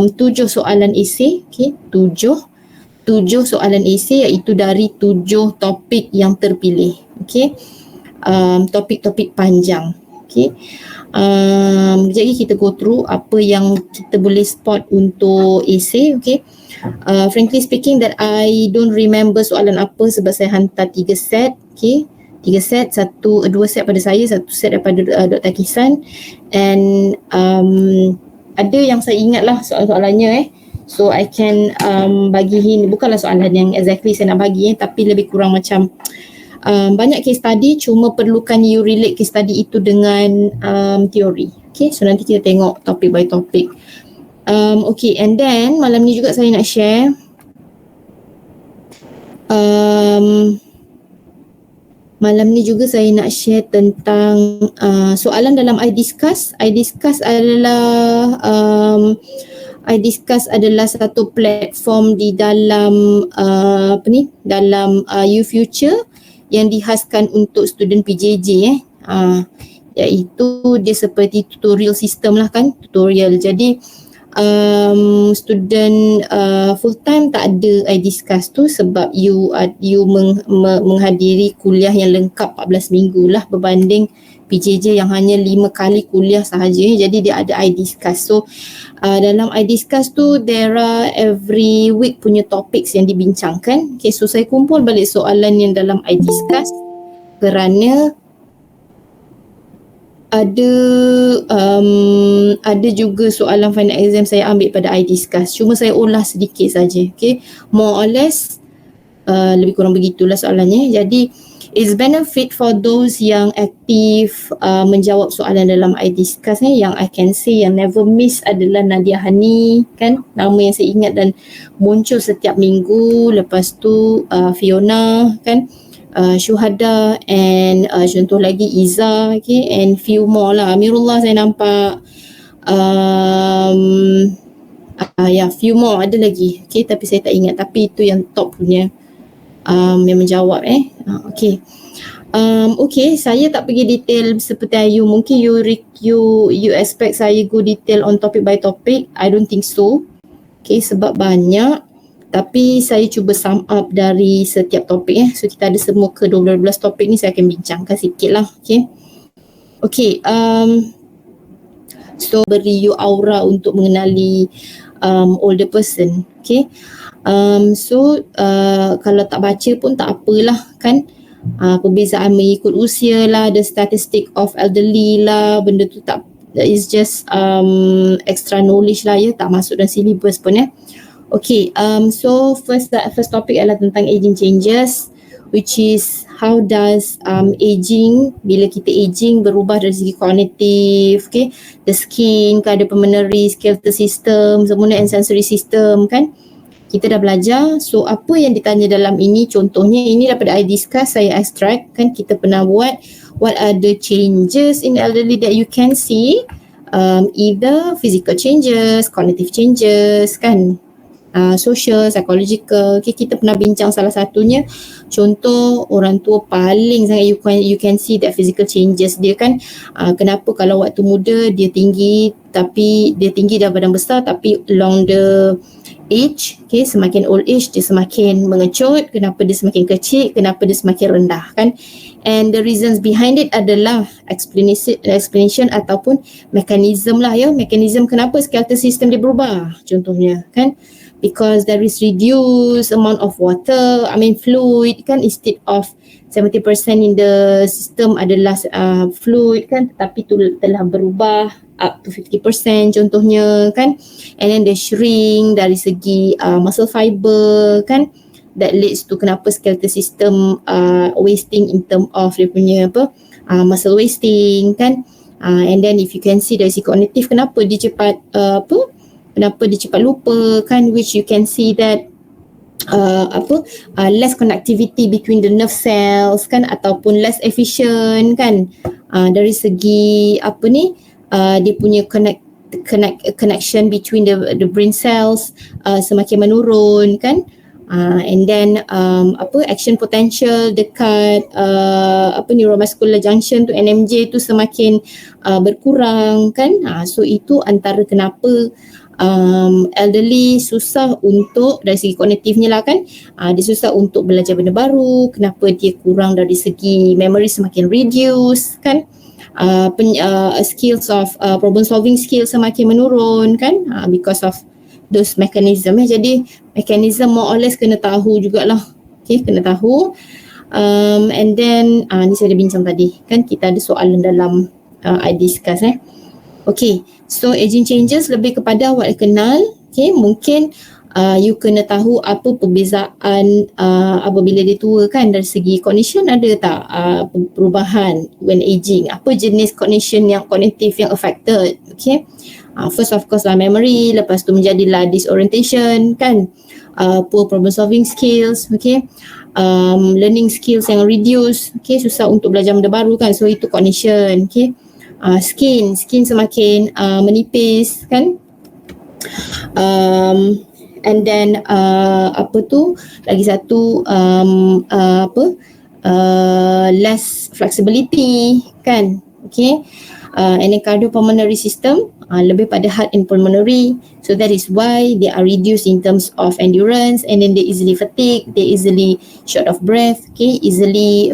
7 soalan esei, okay, 7 soalan esei iaitu dari 7 topik yang terpilih, okay. Topik-topik panjang, okay. Kejap lagi kita go through apa yang kita boleh spot untuk esei, okay. Frankly speaking that I don't remember soalan apa sebab saya hantar 3 set, okay. 3 set, 2 set pada saya, 1 set daripada Dr. Kisan, and ada yang saya ingat lah soalan-soalannya so I can bagiin, bukanlah soalan yang exactly saya nak bagi tapi lebih kurang macam banyak case study, cuma perlukan you relate case study itu dengan teori, okay. So nanti kita tengok topik by topik. Okay, and then malam ni juga saya nak share tentang soalan dalam iDiscuss. iDiscuss adalah satu platform di dalam dalam UFuture yang dihaskan untuk student PJJ iaitu dia seperti tutorial system lah kan, tutorial. Jadi student full time tak ada iDiscuss tu sebab you menghadiri kuliah yang lengkap 14 minggu lah berbanding PJJ yang hanya 5 kali kuliah sahaja. Jadi dia ada iDiscuss. So dalam iDiscuss tu there are every week punya topics yang dibincangkan. Okay, so saya kumpul balik soalan yang dalam iDiscuss kerana ada juga soalan final exam saya ambil pada iDiscuss, cuma saya ulas sedikit saja, okay. More or less lebih kurang begitulah soalannya. Jadi it's benefit for those yang aktif menjawab soalan dalam iDiscuss yang I can say yang never miss adalah Nadia Hani kan, nama yang saya ingat dan muncul setiap minggu. Lepas tu Fiona kan, Syuhada, and contoh lagi Iza, okay, and few more lah. Amirullah saya nampak, few more ada lagi, okay, tapi saya tak ingat, tapi itu yang top punya yang menjawab okay. Okay, saya tak pergi detail seperti Ayu. Mungkin you expect saya go detail on topic by topic. I don't think so, okay, sebab banyak. Tapi saya cuba sum up dari setiap topik So kita ada semua ke 12 topik ni, saya akan bincangkan sikit lah, okay. Okay, so beri you aura untuk mengenali older person, okay. Kalau tak baca pun tak apalah kan. Perbezaan mengikut usia lah, the statistic of elderly lah, benda tu tak, is just extra knowledge lah tak masuk dalam syllabus pun Okay, so first topic adalah tentang aging changes, which is how does aging, bila kita aging berubah dari segi kognitif, okay, the skin, cardiopulmonary, skeletal system, semua and sensory system kan. Kita dah belajar. So apa yang ditanya dalam ini, contohnya ini daripada iDiscuss saya extract kan, kita pernah buat what are the changes in elderly that you can see, either physical changes, cognitive changes kan, social, psychological. Okay, kita pernah bincang salah satunya, contoh orang tua paling sangat you can see that physical changes dia kan. Kenapa kalau waktu muda dia tinggi dah badan besar, tapi along the age, okay, semakin old age dia semakin mengecut. Kenapa dia semakin kecil, kenapa dia semakin rendah kan. And the reasons behind it adalah explanation ataupun mechanism lah mechanism kenapa skeletal system dia berubah contohnya kan. Because there is reduced amount of water, fluid kan, instead of 70% in the system adalah fluid kan, tetapi tu telah berubah up to 50% contohnya kan. And then the shrink dari segi muscle fiber kan, that leads to kenapa skeletal system wasting in term of dia punya muscle wasting kan. And then if you can see dari segi kognitif, kenapa dia cepat kenapa dia cepat lupa kan, which you can see that less connectivity between the nerve cells kan, ataupun less efficient kan. Dari segi dia punya connection between the brain cells semakin menurun kan. And then action potential dekat neuromuscular junction tu NMJ tu semakin berkurang kan. So itu antara kenapa elderly susah untuk dari segi kognitifnya lah kan, dia susah untuk belajar benda baru, kenapa dia kurang dari segi memory semakin reduce kan, skills of problem solving skills semakin menurun kan, because of those mechanism. Jadi mechanism more or less kena tahu jugalah. Okay, kena tahu. And then ni saya dah bincang tadi kan, kita ada soalan dalam I discuss Okay, so aging changes lebih kepada awak kenal. Okay, mungkin you kena tahu apa perbezaan apabila dia tua kan, dari segi cognition ada tak perubahan when aging, apa jenis cognition yang kognitif yang affected. Okay, first of course lah memory, lepas tu menjadilah disorientation kan, poor problem solving skills, okay, learning skills yang reduce, okay, susah untuk belajar benda baru kan, so itu cognition. Okay, skin semakin menipis kan, and then lagi satu less flexibility kan. Okay, and then cardiopulmonary system lebih pada heart and pulmonary, so that is why they are reduced in terms of endurance, and then they easily fatigue, they easily short of breath, okay, easily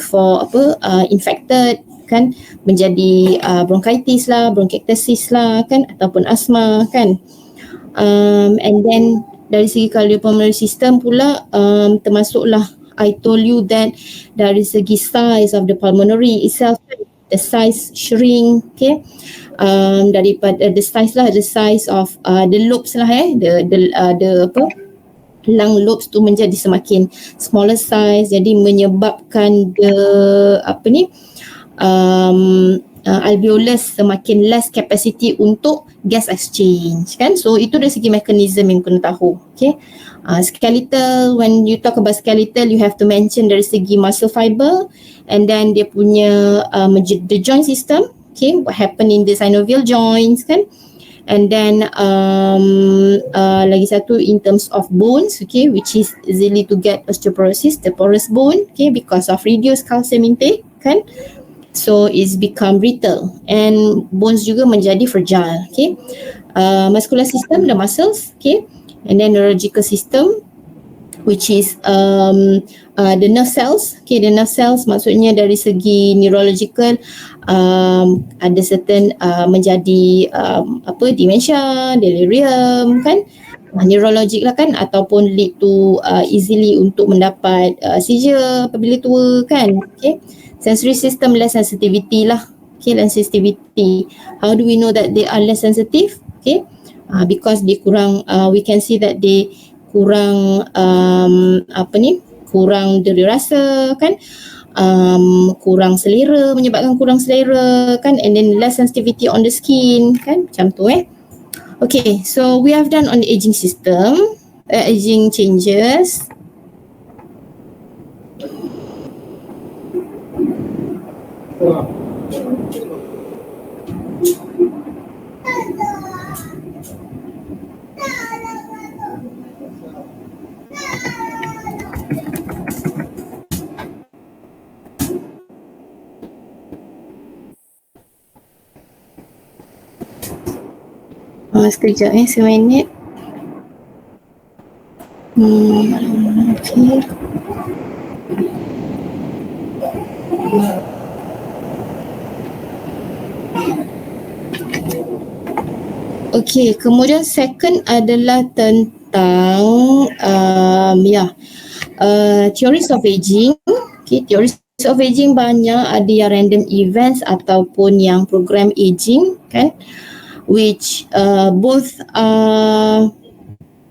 infected kan, menjadi bronchitis lah, bronchiectasis lah kan, ataupun asma kan. And then dari segi cardiopulmonary system pula termasuklah I told you that dari segi size of the pulmonary itself, the size shrink, okay, daripada the size of the lobes lah the lung lobes tu menjadi semakin smaller size, jadi menyebabkan alveolus semakin less capacity untuk gas exchange kan. So itu dari segi mekanisme yang kena tahu. Okay, skeletal, when you talk about skeletal you have to mention dari segi muscle fiber, and then dia punya the joint system, okay, what happen in the synovial joints kan, and then lagi satu in terms of bones, okay, which is easily to get osteoporosis, the porous bone, okay, because of reduced calcium intake kan. So it's become brittle, and bones juga menjadi fragile. Okay, muscular system, the muscles, okay, and then neurological system, which is the nerve cells. Okay, the nerve cells maksudnya dari segi neurological ada certain menjadi dementia, delirium kan, neurologic lah kan, ataupun lead to easily untuk mendapat seizure apabila tua kan. Okay, sensory system less sensitivity lah. Okay, less sensitivity. How do we know that they are less sensitive? Okay, because they kurang, we can see that they kurang kurang deri rasa kan, kurang selera, menyebabkan kurang selera kan, and then less sensitivity on the skin kan, macam tu Okay, so we have done on the aging system, aging changes. Sekejap seminit. Okay. Okay, kemudian second adalah tentang theories of aging. Okay, theories of aging banyak, ada yang random events ataupun yang program aging kan, which both are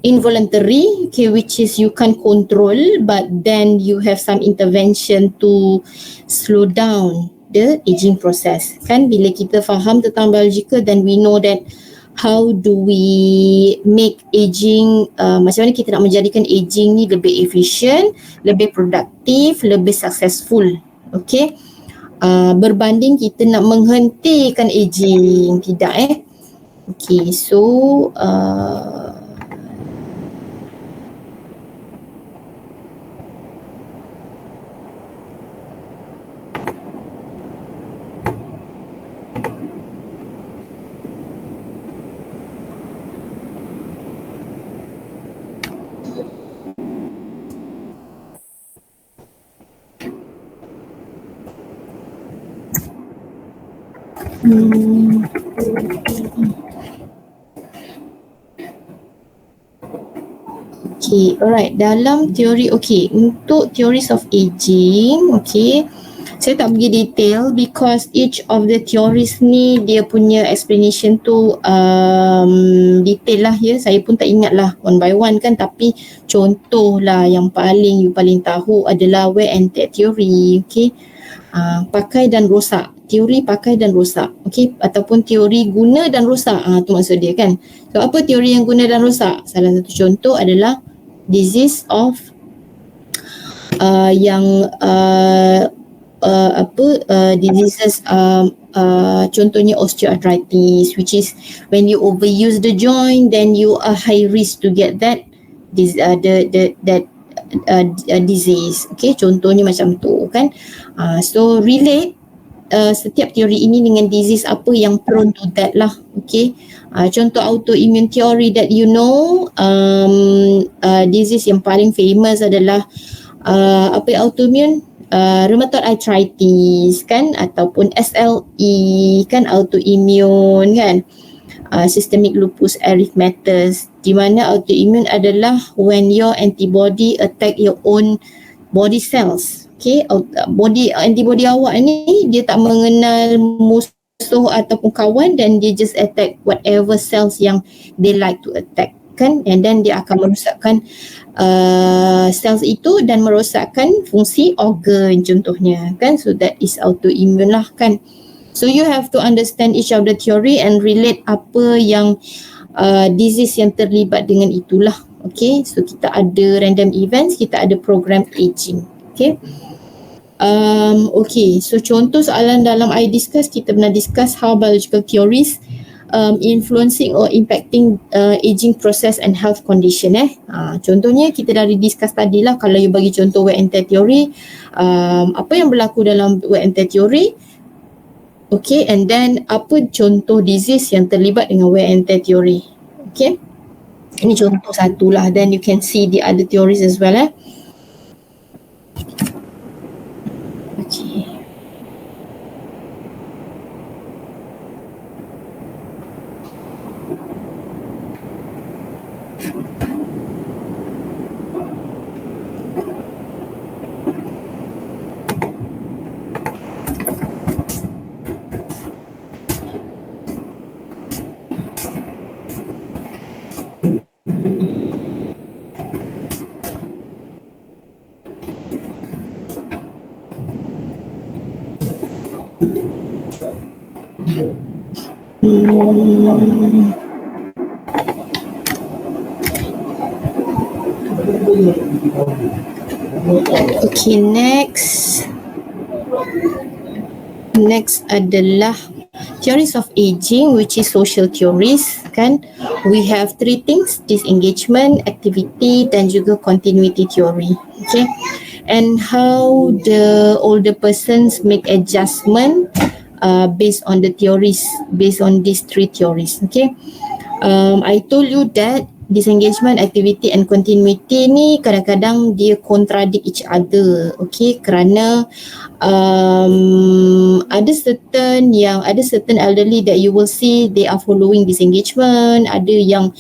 involuntary, okay, which is you can't control, but then you have some intervention to slow down the aging process kan. Bila kita faham tentang biological, then we know that how do we make aging, macam mana kita nak menjadikan aging ni lebih efisien, lebih produktif, lebih successful. Okay, berbanding kita nak menghentikan aging, tidak Okay, so Okay, alright. Dalam teori, okay, untuk theories of aging, okay, saya tak pergi detail because each of the theories ni dia punya explanation tu detail lah ya. Saya pun tak ingat lah one by one kan, tapi contoh lah yang you paling tahu adalah wear and tear theory, okay. Pakai dan rosak, teori pakai dan rosak, okay, ataupun teori guna dan rosak, tu maksud dia kan. So apa teori yang guna dan rosak? Salah satu contoh adalah disease of diseases, contohnya osteoarthritis, which is when you overuse the joint, then you are high risk to get that disease. Okay, contohnya macam tu kan. So relate setiap teori ini dengan disease apa yang prone to that lah. Okay, contoh autoimmune theory that you know, disease yang paling famous adalah apa autoimmune, rheumatoid arthritis kan, ataupun SLE kan, autoimmune kan, systemic lupus erythematosus, di mana autoimmune adalah when your antibody attack your own body cells. Okay, antibody awak ni dia tak mengenal musuh ataupun kawan, dan dia just attack whatever cells yang they like to attack kan, and then dia akan merosakkan cells itu dan merosakkan fungsi organ contohnya kan. So that is autoimmune lah kan. So you have to understand each of the theory and relate apa yang disease yang terlibat dengan itulah. Okay, so kita ada random events, kita ada program aging. Okay. Okay, so contoh soalan dalam I discuss, kita pernah discuss how biological theories influencing or impacting aging process and health condition. Contohnya kita dah discuss tadi lah, kalau you bagi contoh wear and tear theory, apa yang berlaku dalam wear and tear theory. Okay, and then apa contoh disease yang terlibat dengan wear and tear theory. Okay, ini contoh satu lah, then you can see the other theories as well. Okay. Okay, next adalah theories of aging, which is social theories kan. We have three things: disengagement, activity dan juga continuity theory. Okay, and how the older persons make adjustment based on the theories, based on these three theories. Okay, I told you that disengagement, activity and continuity ni kadang-kadang dia contradict each other. Okay, kerana ada certain elderly that you will see they are following disengagement, ada yang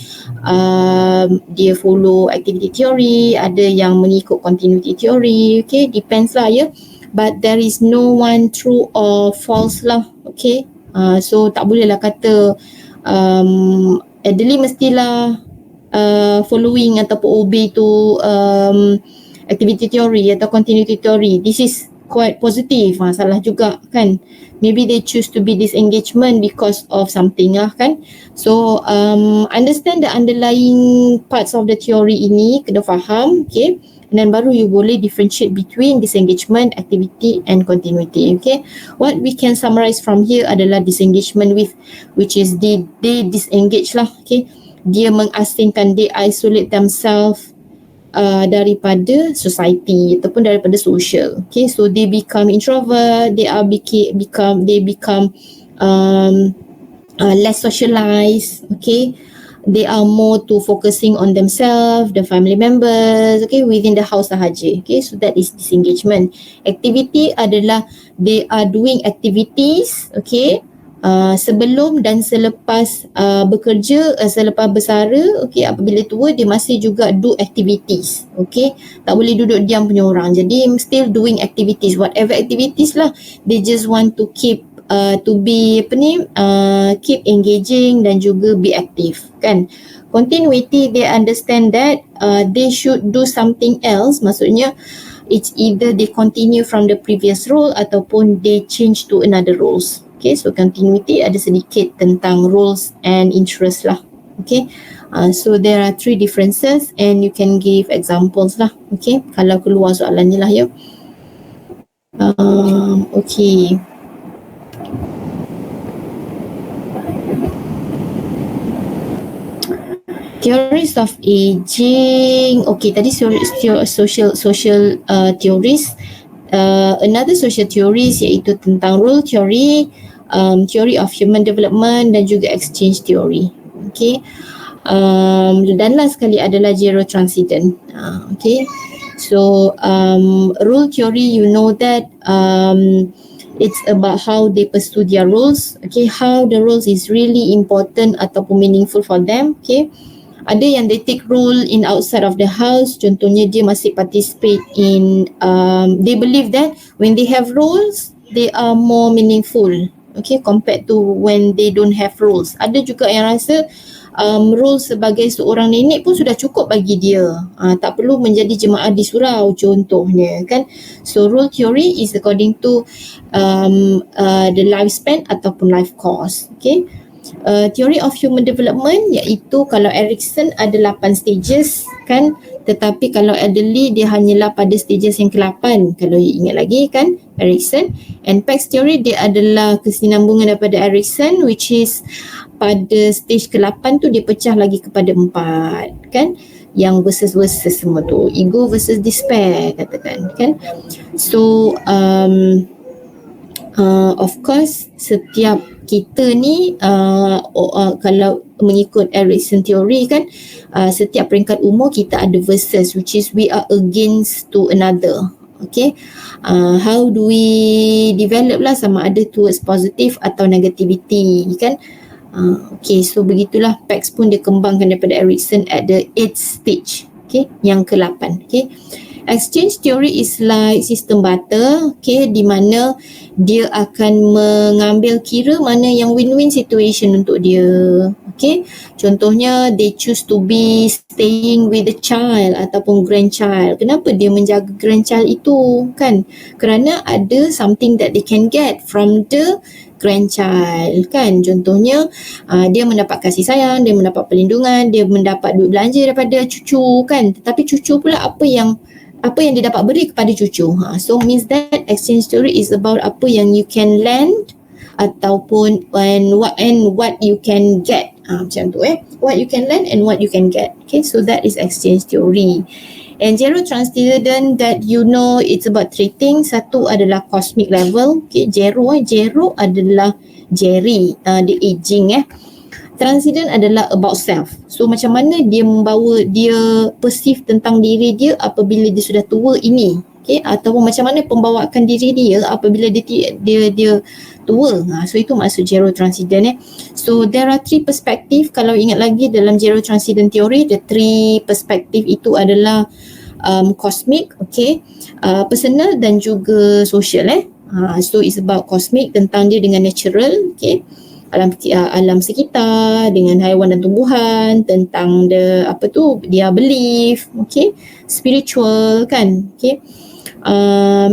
dia follow activity theory, ada yang mengikut continuity theory. Okay, depends lah ya, but there is no one true or false lah. Okay, so tak boleh lah kata elderly mestilah following ataupun obey to activity theory atau continuity theory. This is quite positive. Salah juga kan. Maybe they choose to be disengagement because of something lah kan. So understand the underlying parts of the theory ini, kena faham. Okay, and then baru you boleh differentiate between disengagement, activity and continuity. Okay, what we can summarize from here adalah disengagement which is they disengage lah. Okay, dia mengasingkan, they isolate themselves daripada society ataupun daripada social. Okay, so they become introvert, they become less socialized. Okay, they are more to focusing on themselves, the family members, okay, within the house sahaja. Okay, so that is disengagement. Activity adalah they are doing activities, okay, sebelum dan selepas bekerja, selepas bersara, okay, apabila tua dia masih juga do activities, okay, tak boleh duduk diam punya orang, jadi still doing activities, whatever activities lah, they just want to keep to be keep engaging dan juga be active, kan. Continuity, they understand that they should do something else, maksudnya it's either they continue from the previous role ataupun they change to another roles. Okay, so continuity ada sedikit tentang roles and interest lah. Okay, so there are 3 differences and you can give examples lah. Okay, kalau keluar soalannya lah ya. Okay. Theories of aging. Okay, tadi social theories. Another social theories iaitu tentang role theory, theory of human development dan juga exchange theory. Okay. Dan last sekali adalah Gero Transcendent. Okay. So role theory, you know that it's about how they pursue their roles. Okay, how the roles is really important ataupun meaningful for them. Okay. Ada yang they take role in outside of the house, contohnya dia masih participate in, they believe that when they have roles, they are more meaningful, okay, compared to when they don't have roles. Ada juga yang rasa role sebagai seorang nenek pun sudah cukup bagi dia, tak perlu menjadi jemaah di surau contohnya, kan. So role theory is according to the lifespan ataupun life course, okay. Theory of human development iaitu kalau Erikson ada 8 stages, kan, tetapi kalau elderly dia hanyalah pada stages yang ke-8 kalau you ingat lagi, kan, Erikson. And Pax theory dia adalah kesinambungan daripada Erikson, which is pada stage ke-8 tu dia pecah lagi kepada 4, kan, yang versus semua tu, ego versus despair katakan, kan. So of course setiap kita ni kalau mengikut Erikson theory, kan, setiap peringkat umur kita ada versus, which is we are against to another. Okay, how do we develop lah, sama ada towards positive atau negativity, kan. Okay, so begitulah Pax pun dia kembangkan daripada Erikson at the 8th stage, okay, yang ke-8. Okay, exchange theory is like sistem barter, okay, di mana dia akan mengambil kira mana yang win-win situation untuk dia. Okay, contohnya they choose to be staying with the child ataupun grandchild. Kenapa dia menjaga grandchild itu, kan? Kerana ada something that they can get from the grandchild, kan. Contohnya dia mendapat kasih sayang, dia mendapat perlindungan, dia mendapat duit belanja daripada cucu, kan. Tetapi cucu pula apa yang dia dapat beri kepada cucu. So means that exchange theory is about apa yang you can lend ataupun what you can get. Macam tu what you can lend and what you can get. Okay, so that is exchange theory. And Gero Transcendent, that you know, it's about 3 things. Satu adalah cosmic level. Okay, Gero adalah Jerry, the aging. Transcendent adalah about self. So macam mana dia perceive tentang diri dia apabila dia sudah tua ini, okay, ataupun macam mana pembawaan diri dia apabila dia tua. So itu maksud Gero Transcendent. So there are 3 perspektif. Kalau ingat lagi dalam Gero Transcendent theory, the 3 perspektif itu adalah cosmic, okay, personal dan juga social. So it's about cosmic, tentang dia dengan natural, okay, alam sekitar, dengan haiwan dan tumbuhan, tentang dia belief, okay, spiritual, kan, okay,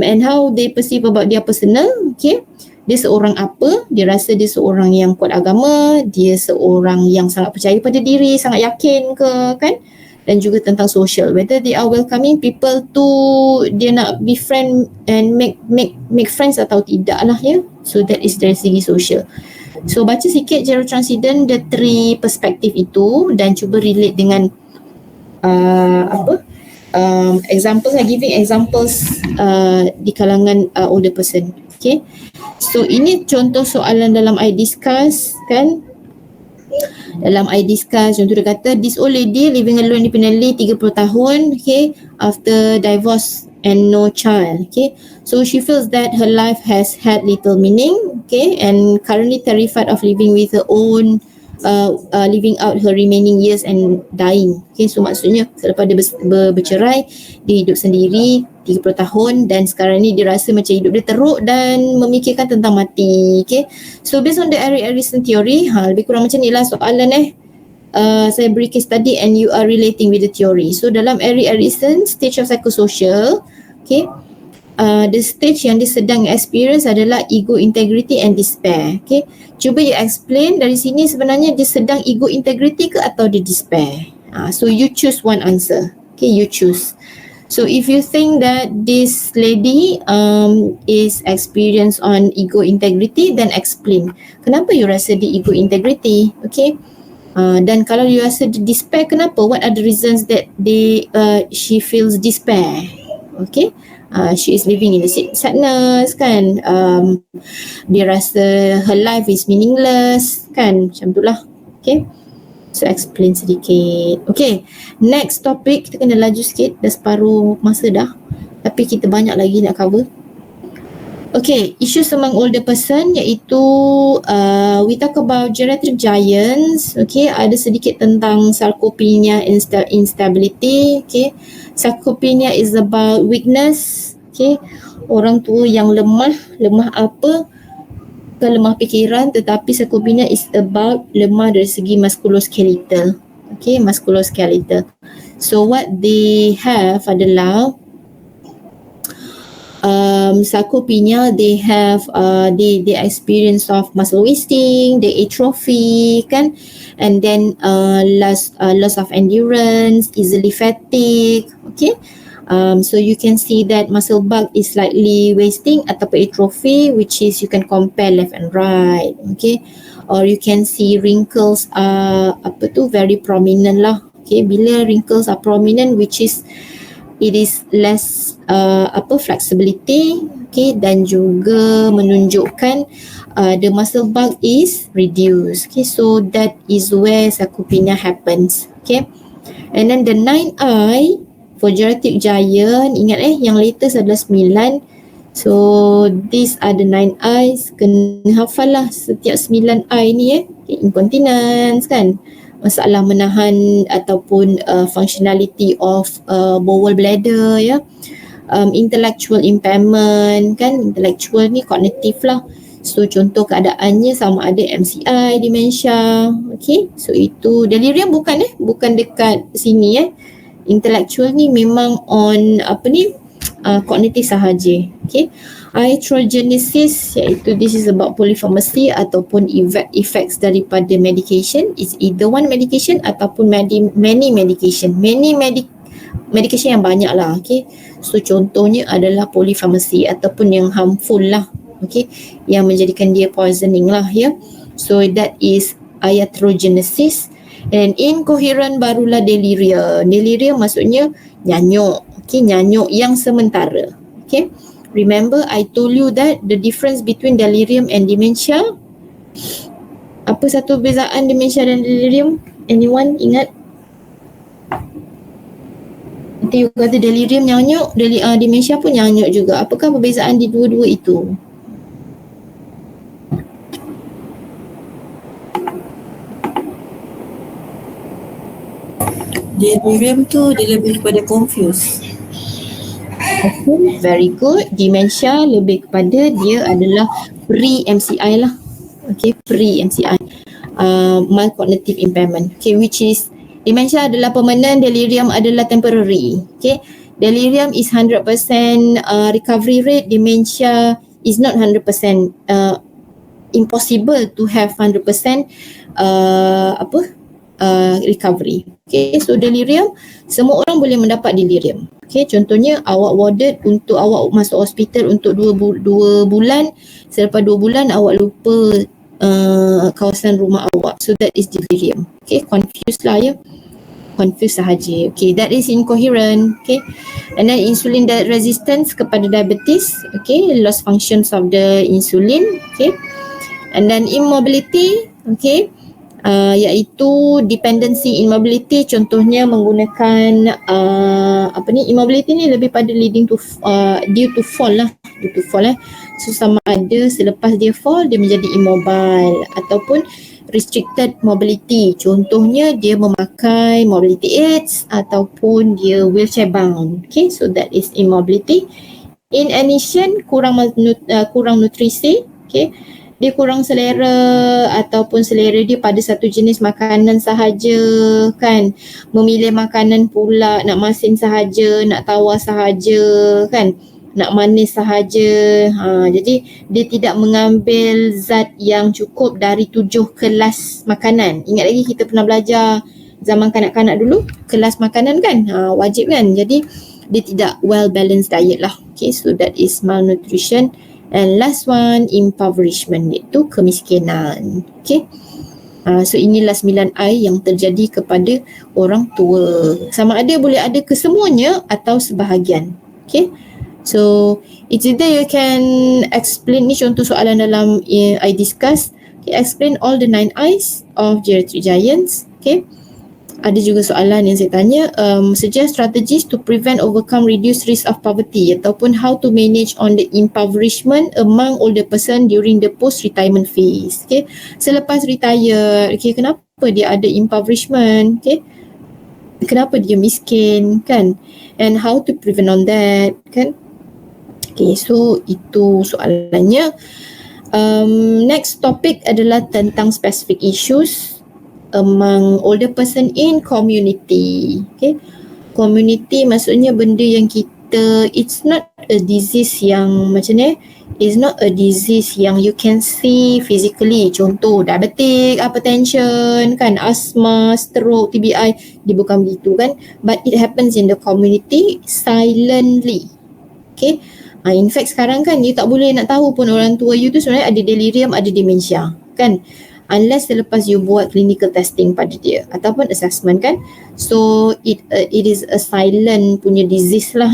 and how they perceive about their personal, okay, dia seorang apa, dia rasa dia seorang yang kuat agama, dia seorang yang sangat percaya pada diri, sangat yakin ke, kan, dan juga tentang social, whether they are welcoming people to, dia nak be friend and make friends atau tidak lah, ya. So that is dari segi social. So baca sikit Gero Transcendent, the 3 perspektif itu, dan cuba relate dengan examples, giving examples di kalangan older person. Okay, so ini contoh soalan dalam I Discuss, kan. Dalam I Discuss, contoh dia kata, this old lady living alone independently 30 tahun, okay, after divorce and no child. Okay, so she feels that her life has had little meaning. Okay, and currently terrified of living with her own, living out her remaining years and dying. Okay, so maksudnya selepas dia bercerai, dia hidup sendiri 30 tahun dan sekarang ni dia rasa macam hidup dia teruk dan memikirkan tentang mati. Okay, so based on the Erik Erikson theory, lebih kurang macam ni lah soalan saya beri case study and you are relating with the theory. So dalam Erik Erikson stage of psychosocial, okay, the stage yang dia sedang experience adalah ego integrity and despair. Okay, cuba you explain dari sini sebenarnya dia sedang ego integrity ke atau dia despair. So you choose one answer. Okay, you choose. So if you think that this lady is experienced on ego integrity, then explain kenapa you rasa di ego integrity. Okay, dan kalau you rasa di despair, kenapa? What are the reasons that she feels despair? Okay, she is living in the sadness kan, dia rasa her life is meaningless kan, macam tu lah. Okay, so explain sedikit. Okay, next topic, kita kena laju sikit, dah separuh masa dah, tapi kita banyak lagi nak cover. Okay, issues among older person iaitu we talk about geriatric giants. Okay, ada sedikit tentang sarcopenia instability. Okay, sarcopenia is about weakness. Okay, orang tua yang lemah apa? Bukan lemah fikiran, tetapi sarcopenia is about lemah dari segi musculoskeletal. Okay, musculoskeletal. So what they have adalah sarcopenia, they have they experience of muscle wasting, they atrophy kan, and then loss of endurance, easily fatigue. Okay, so you can see that muscle bulk is slightly wasting ataupun atrophy, which is you can compare left and right. Okay, or you can see wrinkles are very prominent lah. Okay, bila wrinkles are prominent, which is it is less flexibility, okay, dan juga menunjukkan the muscle bulk is reduced. Okay, so that is where sarcopenia happens. Okay, and then the 9 eye for geriatric giant, ingat yang latest adalah 9. So these are the 9 eyes. Kena hafal lah setiap 9 eye ni okay, incontinence kan, masalah menahan ataupun functionality of bowel bladder ya, intellectual impairment kan, intellectual ni kognitif lah. So contoh keadaannya sama ada MCI, dementia. Okay, so itu delirium bukan dekat sini intellectual ni memang on kognitif sahaja. Okay, iatrogenesis iaitu this is about polypharmacy ataupun effects daripada medication. It's either one medication ataupun many medication. Medication yang banyak lah. Okay, so contohnya adalah polypharmacy ataupun yang harmful lah. Okay, yang menjadikan dia poisoning lah ya. So that is iatrogenesis. And incoherent barulah delirium. Delirium maksudnya nyanyuk. Okay, nyanyuk yang sementara. Okay, remember I told you that the difference between delirium and dementia. Apa satu perbezaan dementia dan delirium? Anyone ingat? Nanti you kata delirium nyanyuk, dementia pun nyanyuk juga. Apakah perbezaan di dua-dua itu? Delirium tu dia lebih kepada confused. Okay, very good. Dementia lebih kepada dia adalah pre-MCI lah. Okay, pre-MCI. Mild cognitive impairment. Okay, which is dementia adalah permanent, delirium adalah temporary. Okay, delirium is 100% recovery rate, dementia is not 100%. Impossible to have 100% recovery. Okay, so delirium, semua orang boleh mendapat delirium. Okay, contohnya awak warded untuk awak masuk hospital untuk 2 bulan, selepas 2 bulan awak lupa kawasan rumah awak. So that is delirium. Okay, confused lah ya. Confused sahaja. Okay, that is incoherent. Okay, and then insulin resistance kepada diabetes. Okay, loss functions of the insulin. Okay, and then immobility. Okay, iaitu dependency immobility, contohnya menggunakan immobility ni lebih pada leading to due to fall. So sama ada selepas dia fall dia menjadi immobile, ataupun restricted mobility, contohnya dia memakai mobility aids ataupun dia wheelchair bound. Okay, so that is immobility. In addition, kurang nutrisi, okay, dia kurang selera ataupun selera dia pada satu jenis makanan sahaja kan, memilih makanan pula, nak masin sahaja, nak tawar sahaja kan, nak manis sahaja. Jadi dia tidak mengambil zat yang cukup dari 7 kelas makanan. Ingat lagi kita pernah belajar zaman kanak-kanak dulu, kelas makanan kan, wajib kan. Jadi dia tidak well balanced diet lah. Okay, so that is malnutrition. And last one, impoverishment, iaitu kemiskinan. Okay, so inilah 9 I yang terjadi kepada orang tua. Sama ada boleh ada kesemuanya atau sebahagian. Okay, so it's either you can explain, ni contoh soalan dalam I discuss. Okay, explain all the 9 I's of geriatric giants. Okay, ada juga soalan yang saya tanya, suggest strategies to prevent, overcome, reduce risk of poverty, ataupun how to manage on the impoverishment among older person during the post-retirement phase. Okay, selepas retire, okay, kenapa dia ada impoverishment, okay, kenapa dia miskin kan, and how to prevent on that kan. Okay, so itu soalannya. Next topic adalah tentang specific issues among older person in community. Okay, community maksudnya benda yang kita, it's not a disease yang macam ni, it's not a disease yang you can see physically. Contoh diabetic, hypertension kan, asthma, stroke, TBI, dia bukan begitu kan, but it happens in the community silently. Okay, in fact sekarang kan you tak boleh nak tahu pun orang tua you tu sebenarnya ada delirium, ada dementia kan, unless selepas you buat clinical testing pada dia ataupun assessment kan. So it is a silent punya disease lah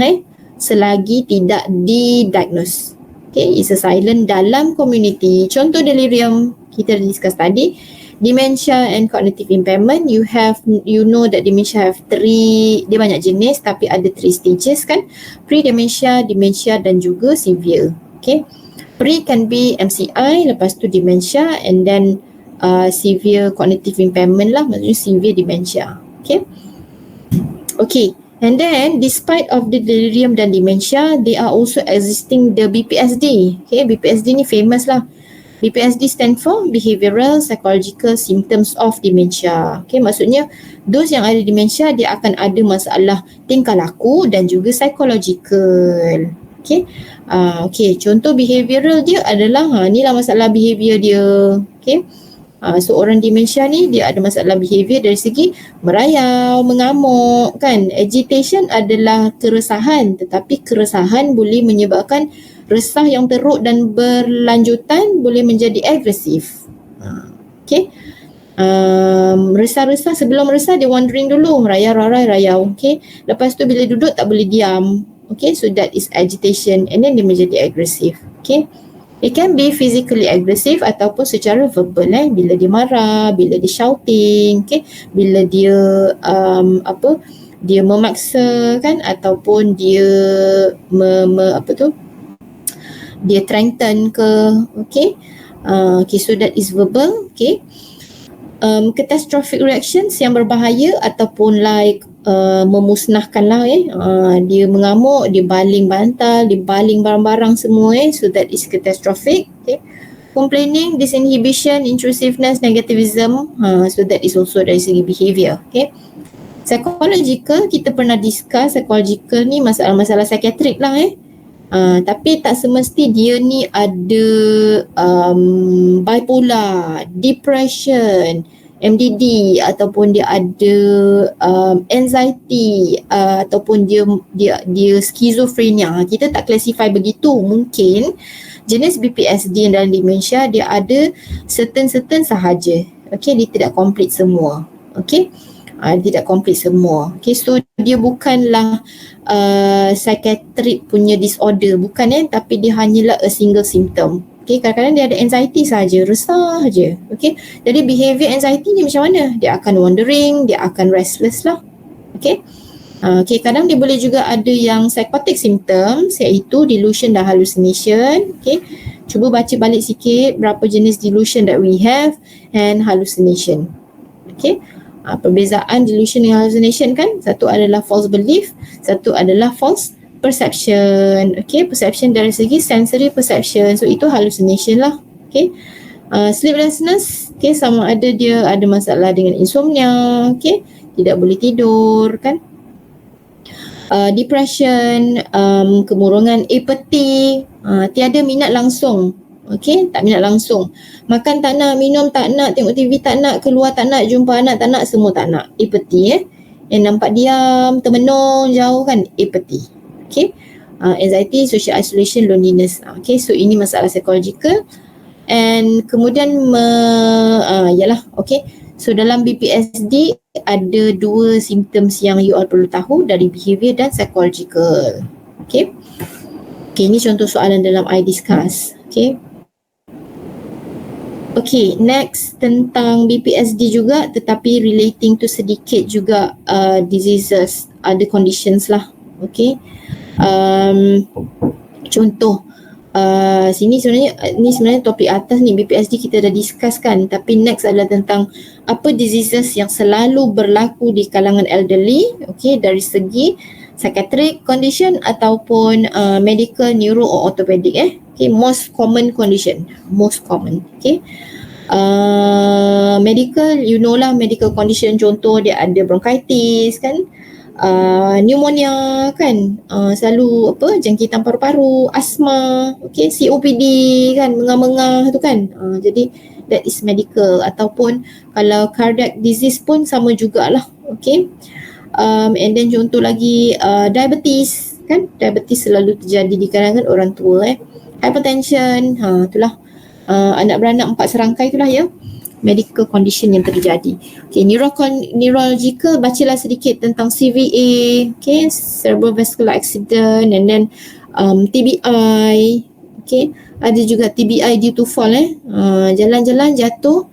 selagi tidak didiagnose. Okay, it's a silent dalam community. Contoh delirium kita discuss tadi, dementia and cognitive impairment. You know that dementia have 3, dia banyak jenis tapi ada 3 stages kan, pre-dementia, dementia dan juga severe. Okay, pre can be MCI, lepas tu dementia, and then severe cognitive impairment lah, maksudnya severe dementia. Okay, and then despite of the delirium dan dementia, they are also existing the BPSD. Okay, BPSD ni famous lah. BPSD stand for behavioral psychological symptoms of dementia. Okay, maksudnya those yang ada dementia dia akan ada masalah tingkah laku dan juga psychological. Okay, contoh behavioral dia adalah ni lah masalah behavior dia. Okay, so orang dementia ni dia ada masalah behavior dari segi merayau, mengamuk kan. Agitation adalah keresahan, tetapi keresahan boleh menyebabkan resah yang teruk dan berlanjutan, boleh menjadi agresif. Okay, resah-resah, sebelum resah dia wandering dulu, rayau. Okay, lepas tu bila duduk tak boleh diam. Okay, so that is agitation, and then dia menjadi agresif. Okay, it can be physically aggressive ataupun secara verbal bila dia marah, bila dia shouting, okay, bila dia dia memaksa kan, ataupun dia dia threaten ke. Okay, so that is verbal. Okay, catastrophic reactions yang berbahaya ataupun like memusnahkan lah dia mengamuk, dia baling bantal, dia baling barang-barang semua so that is catastrophic. Okay, complaining, disinhibition, intrusiveness, negativism, so that is also dari segi behavior. Okay, psychological kita pernah discuss, psychological ni masalah-masalah psikiatrik lah tapi tak semesti dia ni ada bipolar, depression, MDD, ataupun dia ada anxiety, ataupun dia skizofrenia. Kita tak classify begitu. Mungkin jenis BPSD dan dementia dia ada certain sahaja. Okay, dia tidak complete semua. Okay, tidak complete semua. Okay, so dia bukanlah psychiatric punya disorder, bukan tapi dia hanyalah a single symptom. Okay, kadang-kadang dia ada anxiety saja, resah je. Okay, jadi behavior anxiety ni macam mana? Dia akan wandering, dia akan restless lah. Okay. Okay, kadang dia boleh juga ada yang psychotic symptoms, iaitu delusion dan hallucination. Okay, cuba baca balik sikit berapa jenis delusion that we have and hallucination. Okay, perbezaan delusion dan hallucination kan, satu adalah false belief, satu adalah false perception. Okay, perception dari segi sensory perception, so itu hallucination lah. Okay, sleeplessness, okay, sama ada dia ada masalah dengan insomnia, okay, tidak boleh tidur kan. Depression, kemurungan apathy, tiada minat langsung. Okay, tak minat langsung. Makan tak nak, minum tak nak, tengok TV tak nak, keluar tak nak, jumpa anak tak nak, semua tak nak. Apathy yang nampak diam, termenung, jauh kan, apathy. Okay, anxiety, social isolation, loneliness. Okay, so ini masalah psychological. And kemudian yalah, okay. So dalam BPSD ada dua symptoms yang you all perlu tahu dari behavior dan psychological. Okay. Okay, ini contoh soalan dalam I discuss. Okay. Okay, next tentang BPSD juga, tetapi relating to sedikit juga diseases, ada conditions lah. Okay. Contoh sini sebenarnya topik atas ni BPSD kita dah discuss kan, tapi next adalah tentang apa diseases yang selalu berlaku di kalangan elderly, okay, dari segi psychiatric condition ataupun medical, neuro or orthopedic okay, most common condition, most common. Okay, medical, you know lah, medical condition contoh dia ada bronchitis kan, pneumonia kan, selalu jangkitan paru-paru, asma, okay, COPD kan, mengah-mengah tu kan, jadi that is medical. Ataupun kalau cardiac disease pun sama jugalah, okay. And then contoh lagi diabetes kan, diabetes selalu terjadi di kalangan orang tua. Hypertension, itulah, anak beranak 4 serangkai itulah ya, medical condition yang terjadi. Okay, neurological, bacalah sedikit tentang CVA, okay, cerebrovascular accident, and then TBI, okay, ada juga TBI due to fall, jalan-jalan jatuh,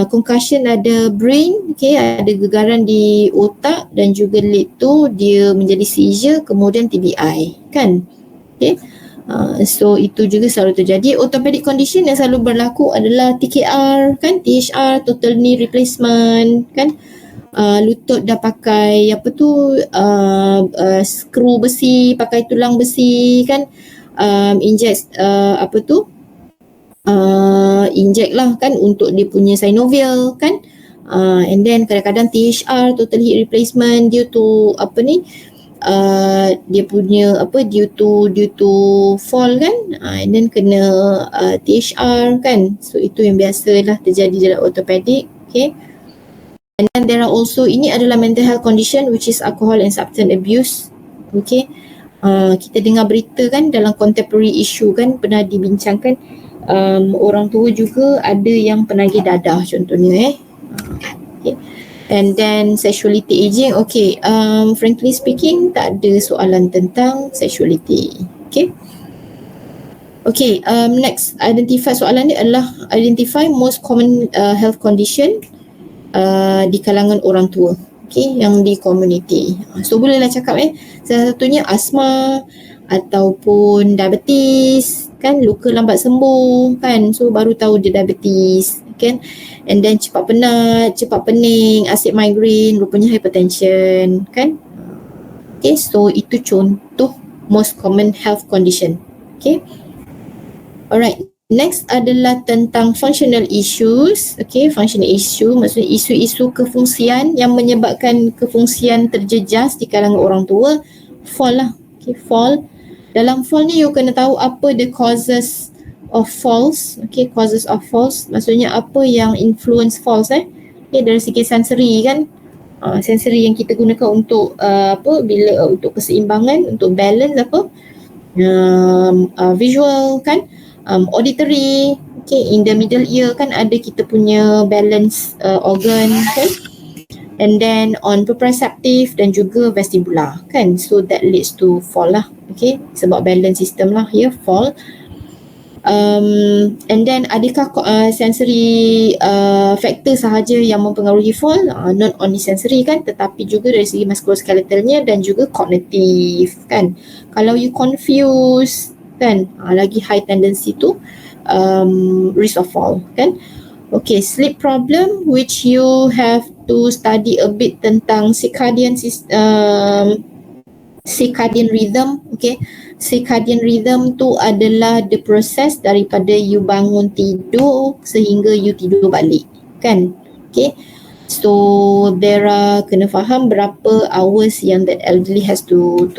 concussion ada brain, okay, ada gegaran di otak dan juga lead tu dia menjadi seizure, kemudian TBI kan, okay. So itu juga selalu terjadi. Orthopedic condition yang selalu berlaku adalah TKR kan, THR, total knee replacement kan, lutut dah pakai skru besi, pakai tulang besi kan, inject inject lah kan untuk dia punya synovial kan, and then kadang-kadang THR, total hip replacement due to dia punya due to fall kan, and then kena THR kan, so itu yang biasalah terjadi dalam orthopedic. Okay, and then there are also, ini adalah mental health condition which is alcohol and substance abuse. Okay, kita dengar berita kan dalam contemporary issue kan, pernah dibincangkan, orang tua juga ada yang penagih dadah contohnya. Okay. And then sexuality aging, okay, frankly speaking tak ada soalan tentang sexuality. Okay. Okay, next, identify, soalan ni adalah identify most common health condition di kalangan orang tua, okay, yang di community. So bolehlah cakap salah satunya asma ataupun diabetes kan, luka lambat sembuh kan, so baru tahu dia diabetes kan, and then cepat penat, cepat pening, acid migraine, rupanya hypertension kan. Okay, so itu contoh most common health condition. Okay, alright, next adalah tentang functional issues. Okay, functional issue maksudnya isu-isu kefungsian yang menyebabkan kefungsian terjejas di kalangan orang tua. Fall lah, okay, fall. Dalam fall ni you kena tahu apa the causes of falls. Okay, causes of falls maksudnya apa yang influence falls okay, dari segi sensory kan, sensory yang kita gunakan untuk bila untuk keseimbangan, untuk balance visual kan, auditory, okay, in the middle ear kan ada kita punya balance organ kan, and then on proprioceptive dan juga vestibular kan, so that leads to fall lah, okay, sebab balance system lah ya, fall. And then adakah sensory factor sahaja yang mempengaruhi fall? Not only sensory kan, tetapi juga dari segi musculoskeletalnya dan juga kognitif kan. Kalau you confuse kan, lagi high tendency to risk of fall kan. Okay, sleep problem which you have to study a bit tentang circadian rhythm. Okay, circadian rhythm tu adalah the process daripada you bangun tidur sehingga you tidur balik kan. Okay, so there are, kena faham berapa hours yang that elderly has to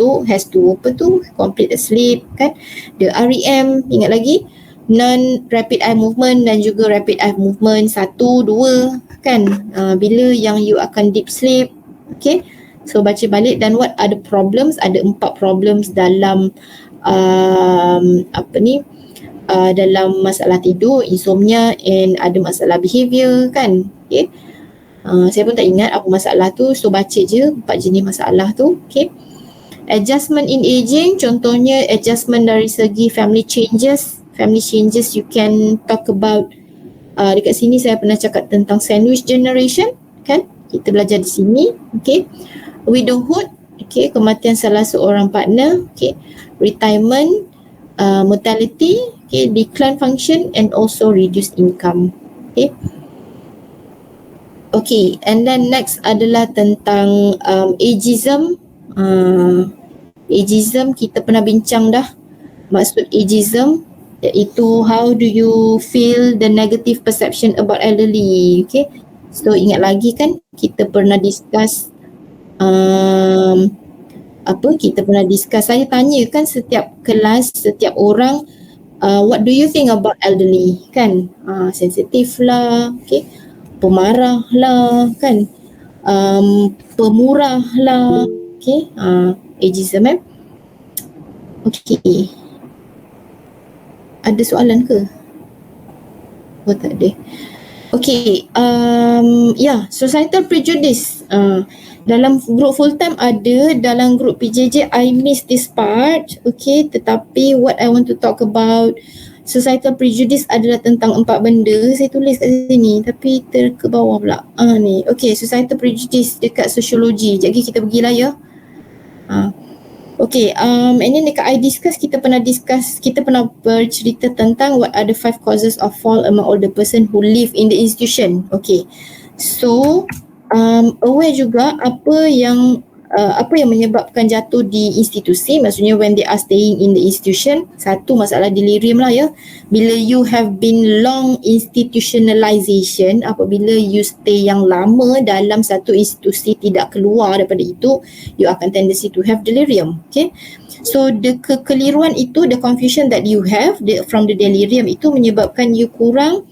complete the sleep kan. The REM, ingat lagi, non rapid eye movement dan juga rapid eye movement 1, 2 kan. Bila yang you akan deep sleep. Okay, so baca balik. Dan what are the problems? Ada 4 problems dalam dalam masalah tidur, insomnia, and ada masalah behavior kan. Okay, saya pun tak ingat apa masalah tu, so baca je 4 jenis masalah tu. Okay, adjustment in aging, contohnya adjustment dari segi family changes you can talk about. Dekat sini saya pernah cakap tentang sandwich generation kan, kita belajar di sini. Okay, widowhood, okay, kematian salah seorang partner. Okay, retirement, mortality, okay, decline function and also reduced income. Okay, okay, and then next adalah tentang ageism. Ageism kita pernah bincang dah. Maksud ageism iaitu how do you feel the negative perception about elderly. Okay, so ingat lagi kan kita pernah discuss saya tanya kan setiap kelas, setiap orang, what do you think about elderly kan, sensitif lah, okay, pemarah lah kan, pemurah lah, okay, ageism okay. Ada soalan ke? Oh, tak ada. Okay, societal prejudice. Dalam group full time ada, dalam group PJJ I miss this part. Okay, tetapi what I want to talk about societal prejudice adalah tentang 4 benda. Saya tulis kat sini tapi ke bawah pula. Ni. Okay, societal prejudice dekat sosiologi. Jadi kita pergilah ya. Okay, and then dekat I discuss, kita pernah bercerita tentang what are the 5 causes of fall among older person who live in the institution. Okay, so aware juga apa yang menyebabkan jatuh di institusi, maksudnya when they are staying in the institution. Satu, masalah delirium lah ya. Bila you have been long institutionalization, apabila you stay yang lama dalam satu institusi tidak keluar daripada itu, you akan tendency to have delirium. Okay, so the kekeliruan itu, the confusion that you have from the delirium itu menyebabkan you kurang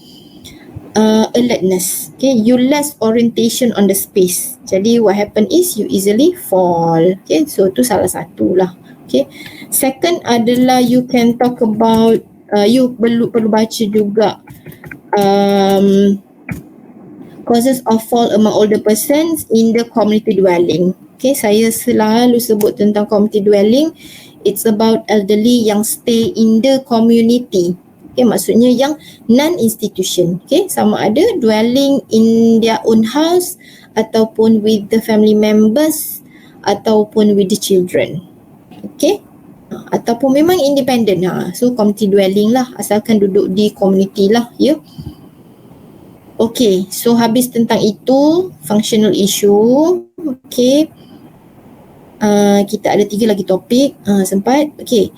alertness. Okay, you less orientation on the space. Jadi what happen is you easily fall. Okay, so itu salah satu lah. Okay, second adalah you can talk about you perlu baca juga causes of fall among older persons in the community dwelling. Okay, saya selalu sebut tentang community dwelling. It's about elderly yang stay in the community. Okay, maksudnya yang non-institution. Okay, sama ada dwelling in their own house ataupun with the family members ataupun with the children. Okay, ataupun memang independent. So community dwelling lah, asalkan duduk di community lah ya. Okay, so habis tentang itu, functional issue. Okay, kita ada 3 lagi topik, sempat. Okay,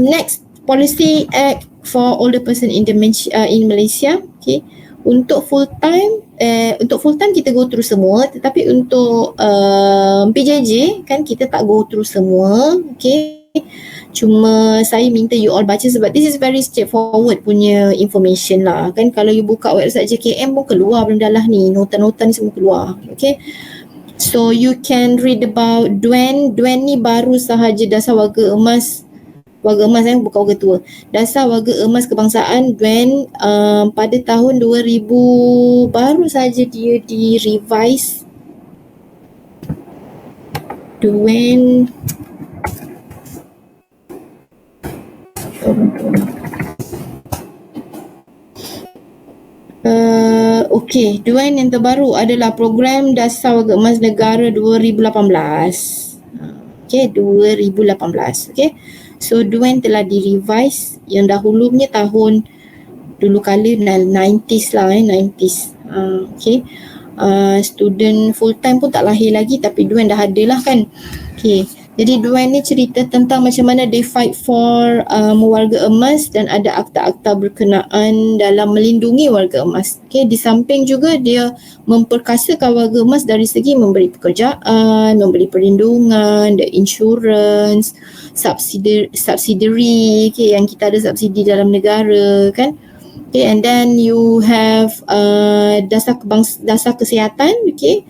next, Policy Act for Older Person in Malaysia. Okay, untuk full time kita go through semua, tetapi untuk PJJ kan kita tak go through semua. Okay, cuma saya minta you all baca sebab this is very straightforward punya information lah kan. Kalau you buka website JKM pun keluar benda lah ni, nota-nota ni semua keluar. Okay, so you can read about DUEN. DUEN ni baru sahaja dasar warga emas bukan warga tua. Dasar warga emas kebangsaan DUEN pada tahun 2000 baru saja dia di-revise. DUEN Okey, Duan yang terbaru adalah program Dasar Warga Emas Negara 2018. Okey, 2018. Okey. So Duan telah di-revise yang dahulunya tahun dulu kala 90s lah 90s. Okey. Student full time pun tak lahir lagi tapi Duan dah ada lah kan. Okey. Jadi Duan ni cerita tentang macam mana they fight for warga emas dan ada akta-akta berkenaan dalam melindungi warga emas. Okey, di samping juga dia memperkasakan warga emas dari segi memberi pekerjaan, memberi perlindungan, the insurance, subsidiary, okay, yang kita ada subsidi dalam negara kan. Okay, and then you have dasar kesihatan, okay.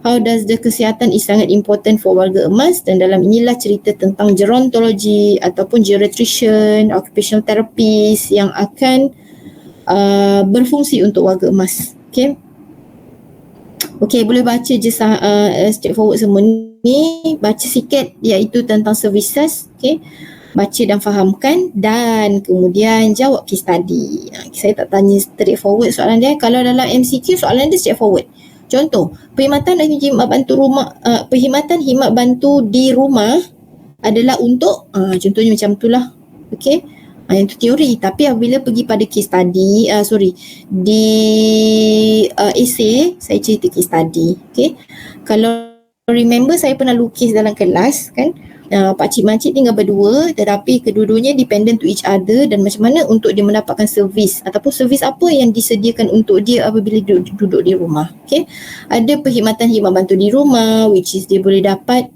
How does the kesihatan is sangat important for warga emas, dan dalam inilah cerita tentang gerontologi ataupun geriatrician, occupational therapist yang akan berfungsi untuk warga emas. Okay. Okay, boleh baca je straightforward semua ni. Baca sikit iaitu tentang services. Okay. Baca dan fahamkan dan kemudian jawab case study. Saya tak tanya straightforward soalan dia. Kalau dalam MCQ soalan dia straightforward. Contoh, perkhidmatan dan khidmat bantu rumah, perkhidmatan khidmat bantu di rumah adalah untuk contohnya macam itulah. Okey. Yang tu teori, tapi apabila pergi pada case study, di essay saya cerita case study. Okey. Kalau remember saya pernah lukis dalam kelas kan. Pakcik makcik tinggal berdua tetapi kedua-duanya dependent to each other, dan macam mana untuk dia mendapatkan servis ataupun servis apa yang disediakan untuk dia apabila duduk di rumah. Okay. Ada perkhidmatan khidmat bantu di rumah which is dia boleh dapat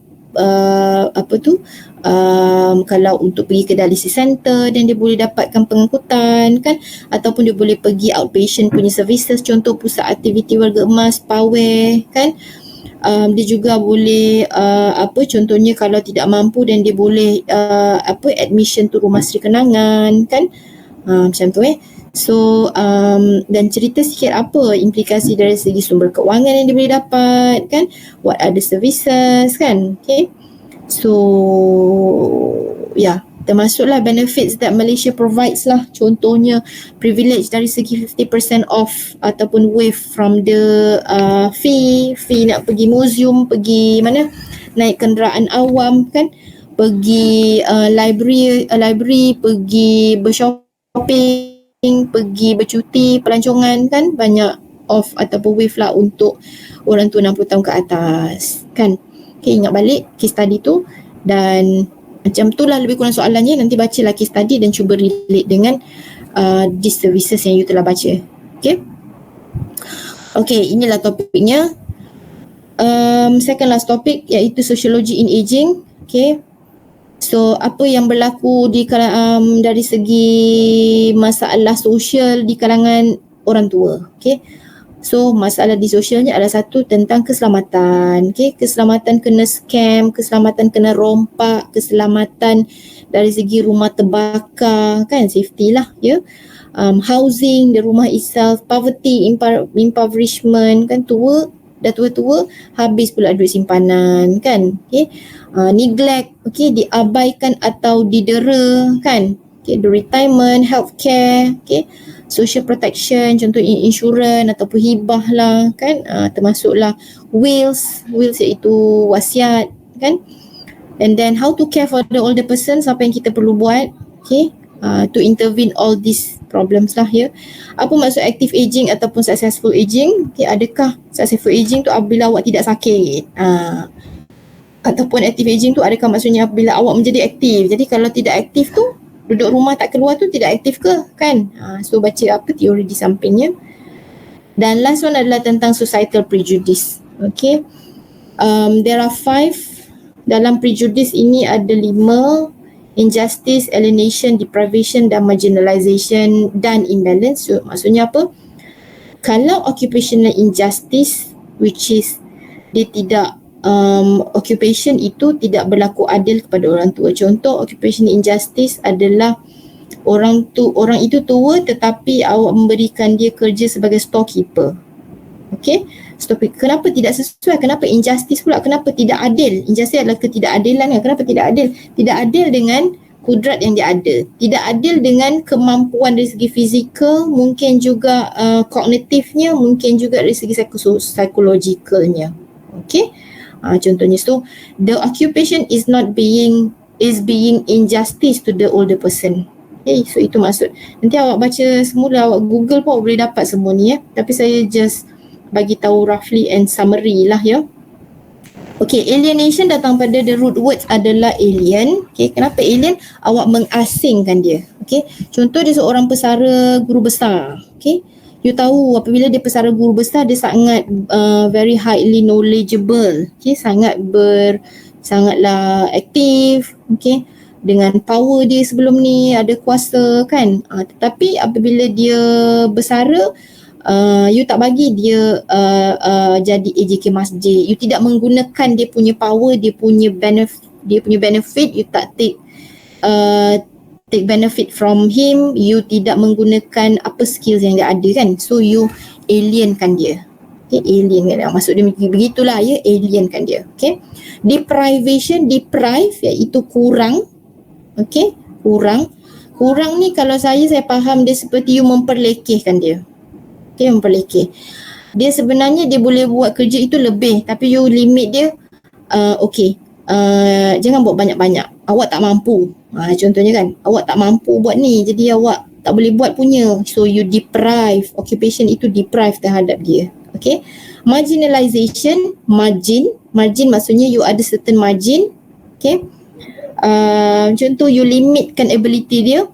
kalau untuk pergi ke dialysis center dan dia boleh dapatkan pengangkutan kan, ataupun dia boleh pergi outpatient punya services, contoh pusat aktiviti warga emas, PAWER kan. Dia juga boleh contohnya kalau tidak mampu dan dia boleh admission tu rumah Sri Kenangan kan, macam tu So dan cerita sikit apa implikasi dari segi sumber keuangan yang dia boleh dapat kan, what are the services kan. Okay, so termasuklah benefits that Malaysia provides lah, contohnya privilege dari segi 50% off ataupun waive from the fee nak pergi museum, pergi mana, naik kenderaan awam kan, pergi library, pergi bershopping, pergi bercuti, pelancongan kan, banyak off ataupun waive lah untuk orang tua 60 tahun ke atas kan. Okay, ingat balik case study tu, dan macam tu lah lebih kurang soalannya. Nanti bacalah case study dan cuba relate dengan these services yang you telah baca. Okay, inilah topiknya. Second last topic iaitu sociology in aging. Okay, so apa yang berlaku dari segi masalah sosial di kalangan orang tua. Okay, so masalah di sosialnya adalah satu tentang keselamatan. Okay, keselamatan kena scam, keselamatan kena rompak, keselamatan dari segi rumah terbakar kan, safety lah housing, the rumah itself, poverty, impoverishment kan, dah tua-tua habis pula duit simpanan kan. Okay, neglect, okay, diabaikan atau didera kan. Okay, the retirement, healthcare, okay, social protection, contoh insurans ataupun hibah lah kan, termasuklah wills iaitu wasiat kan. And then how to care for the older person, apa yang kita perlu buat, okay, to intervene all these problems lah Apa maksud active aging ataupun successful aging? Okay, adakah successful aging tu apabila awak tidak sakit? Ataupun active aging tu adakah maksudnya apabila awak menjadi aktif? Jadi kalau tidak aktif tu, duduk rumah tak keluar tu tidak aktif ke kan? So baca apa teori di sampingnya. Dan last one adalah tentang societal prejudice. Okay, there are 5. Dalam prejudice ini ada 5: injustice, alienation, deprivation dan marginalization dan imbalance. So maksudnya apa? Kalau occupational injustice, which is dia tidak occupation itu tidak berlaku adil kepada orang tua. Contoh occupational injustice adalah orang itu tua tetapi awak memberikan dia kerja sebagai storekeeper. Okay, storekeeper. Kenapa tidak sesuai? Kenapa injustice pula? Kenapa tidak adil? Injustice adalah ketidakadilan kan? Kenapa tidak adil? Tidak adil dengan kudrat yang dia ada. Tidak adil dengan kemampuan dari segi fizikal, mungkin juga kognitifnya, mungkin juga dari segi psychologikalnya. Okay. Contohnya, so the occupation is being injustice to the older person. Okay, so itu maksud. Nanti awak baca semula, awak Google pun boleh dapat semua ni Tapi saya just bagi tahu roughly and summary lah Okay, alienation datang pada the root words adalah alien. Okay, kenapa alien? Awak mengasingkan dia. Okay, contoh dia seorang pesara guru besar. Okay, you tahu apabila dia pesara guru besar, dia sangat very highly knowledgeable. Okay, sangatlah aktif. Okay, dengan power dia sebelum ni ada kuasa kan. Tetapi apabila dia bersara, you tak bagi dia jadi AJK masjid, you tidak menggunakan dia punya power, dia punya benefit, you tak take benefit from him, you tidak menggunakan apa skills yang dia ada kan, so you alienkan dia. Okay, alien kan, maksud dia begitulah alienkan dia. Okay, deprivation, deprive iaitu kurang. Okay, kurang ni kalau saya faham dia seperti you memperlekehkan dia. Okay, memperlekeh. Dia sebenarnya dia boleh buat kerja itu lebih, tapi you limit dia. Jangan buat banyak-banyak. Awak tak mampu. Contohnya kan, awak tak mampu buat ni, jadi awak tak boleh buat punya. So you deprive, occupation itu deprive terhadap dia. Okay. Marginalization, margin maksudnya you ada certain margin. Okay. Contoh you limitkan ability dia.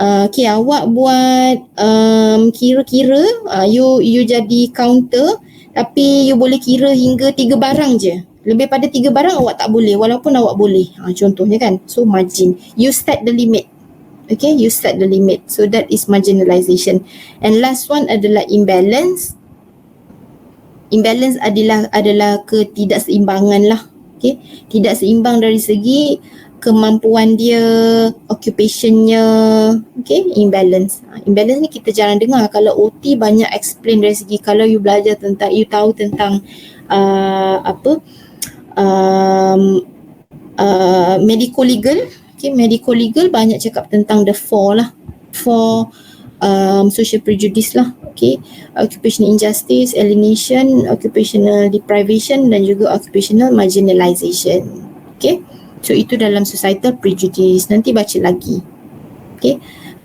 Okay, awak buat kira-kira, you jadi counter, tapi you boleh kira hingga 3 barang je. Lebih pada 3 barang awak tak boleh, walaupun awak boleh. Contohnya kan, so margin. You set the limit. Okay, you set the limit. So that is marginalization. And last one adalah imbalance. Imbalance adalah ketidakseimbangan lah. Okay, tidak seimbang dari segi kemampuan dia, occupationnya. Okay, imbalance. Imbalance ni kita jarang dengar. Kalau OT banyak explain dari segi, kalau you belajar tentang, you tahu tentang medical legal. Okay, medical legal banyak cakap tentang the 4 lah. 4 social prejudice lah. Okay, occupational injustice, alienation, occupational deprivation dan juga occupational marginalization. Okay, so itu dalam societal prejudice. Nanti baca lagi. Okay,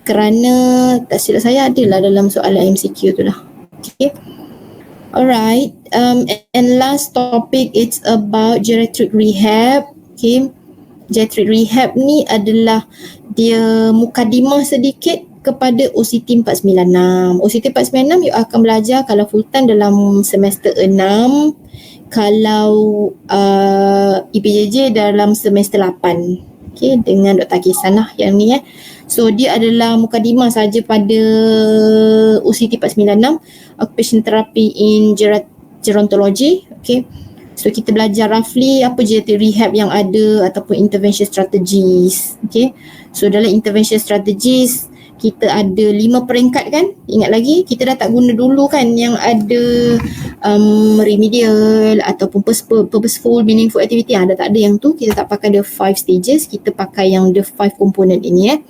kerana tak silap saya adalah dalam soalan MCQ tu lah. Okay, alright. And last topic, it's about geriatric rehab. Okay, geriatric rehab ni adalah dia mukadimah sedikit kepada OCT 496. OCT 496 you akan belajar kalau full time dalam semester 6, kalau IPJJ dalam semester 8. Okay, dengan Dr. Akisan lah yang ni So dia adalah mukadimah saja pada OCT 496, Occupation Therapy in Gerontology. Okay, so kita belajar roughly apa geriatric rehab yang ada ataupun intervention strategies. Okay, so dalam intervention strategies kita ada 5 peringkat kan. Ingat lagi, kita dah tak guna dulu kan yang ada remedial ataupun purposeful, meaningful activity. Dah tak ada yang tu, kita tak pakai the 5 stages, kita pakai yang the 5 component ini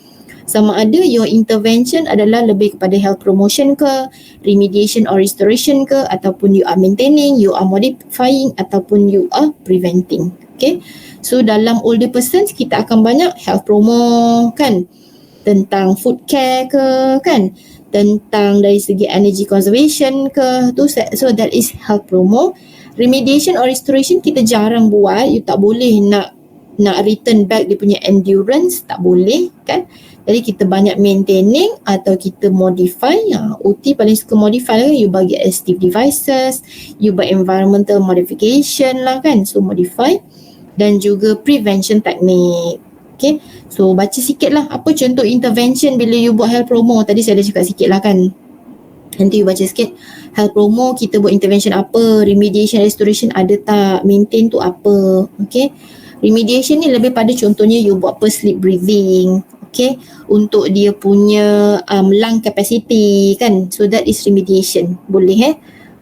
Sama ada your intervention adalah lebih kepada health promotion ke, remediation or restoration ke, ataupun you are maintaining, you are modifying ataupun you are preventing. Okay, so dalam older persons kita akan banyak health promo kan, tentang food care ke kan, tentang dari segi energy conservation ke tu, so that is health promo. Remediation or restoration kita jarang buat, you tak boleh nak return back dia punya endurance, tak boleh kan. Jadi kita banyak maintaining atau kita modify. OT paling suka modify lah, you bagi assistive devices, you buat environmental modification lah kan, so modify. Dan juga prevention technique. Okay, so baca sikit lah apa contoh intervention bila you buat health promo. Tadi saya dah cakap sikit lah kan, nanti you baca sikit. Health promo kita buat intervention apa, remediation, restoration ada tak, maintain tu apa. Okay, remediation ni lebih pada contohnya you buat per sleep breathing. Okay, untuk dia punya lung capacity kan, so that is remediation. Boleh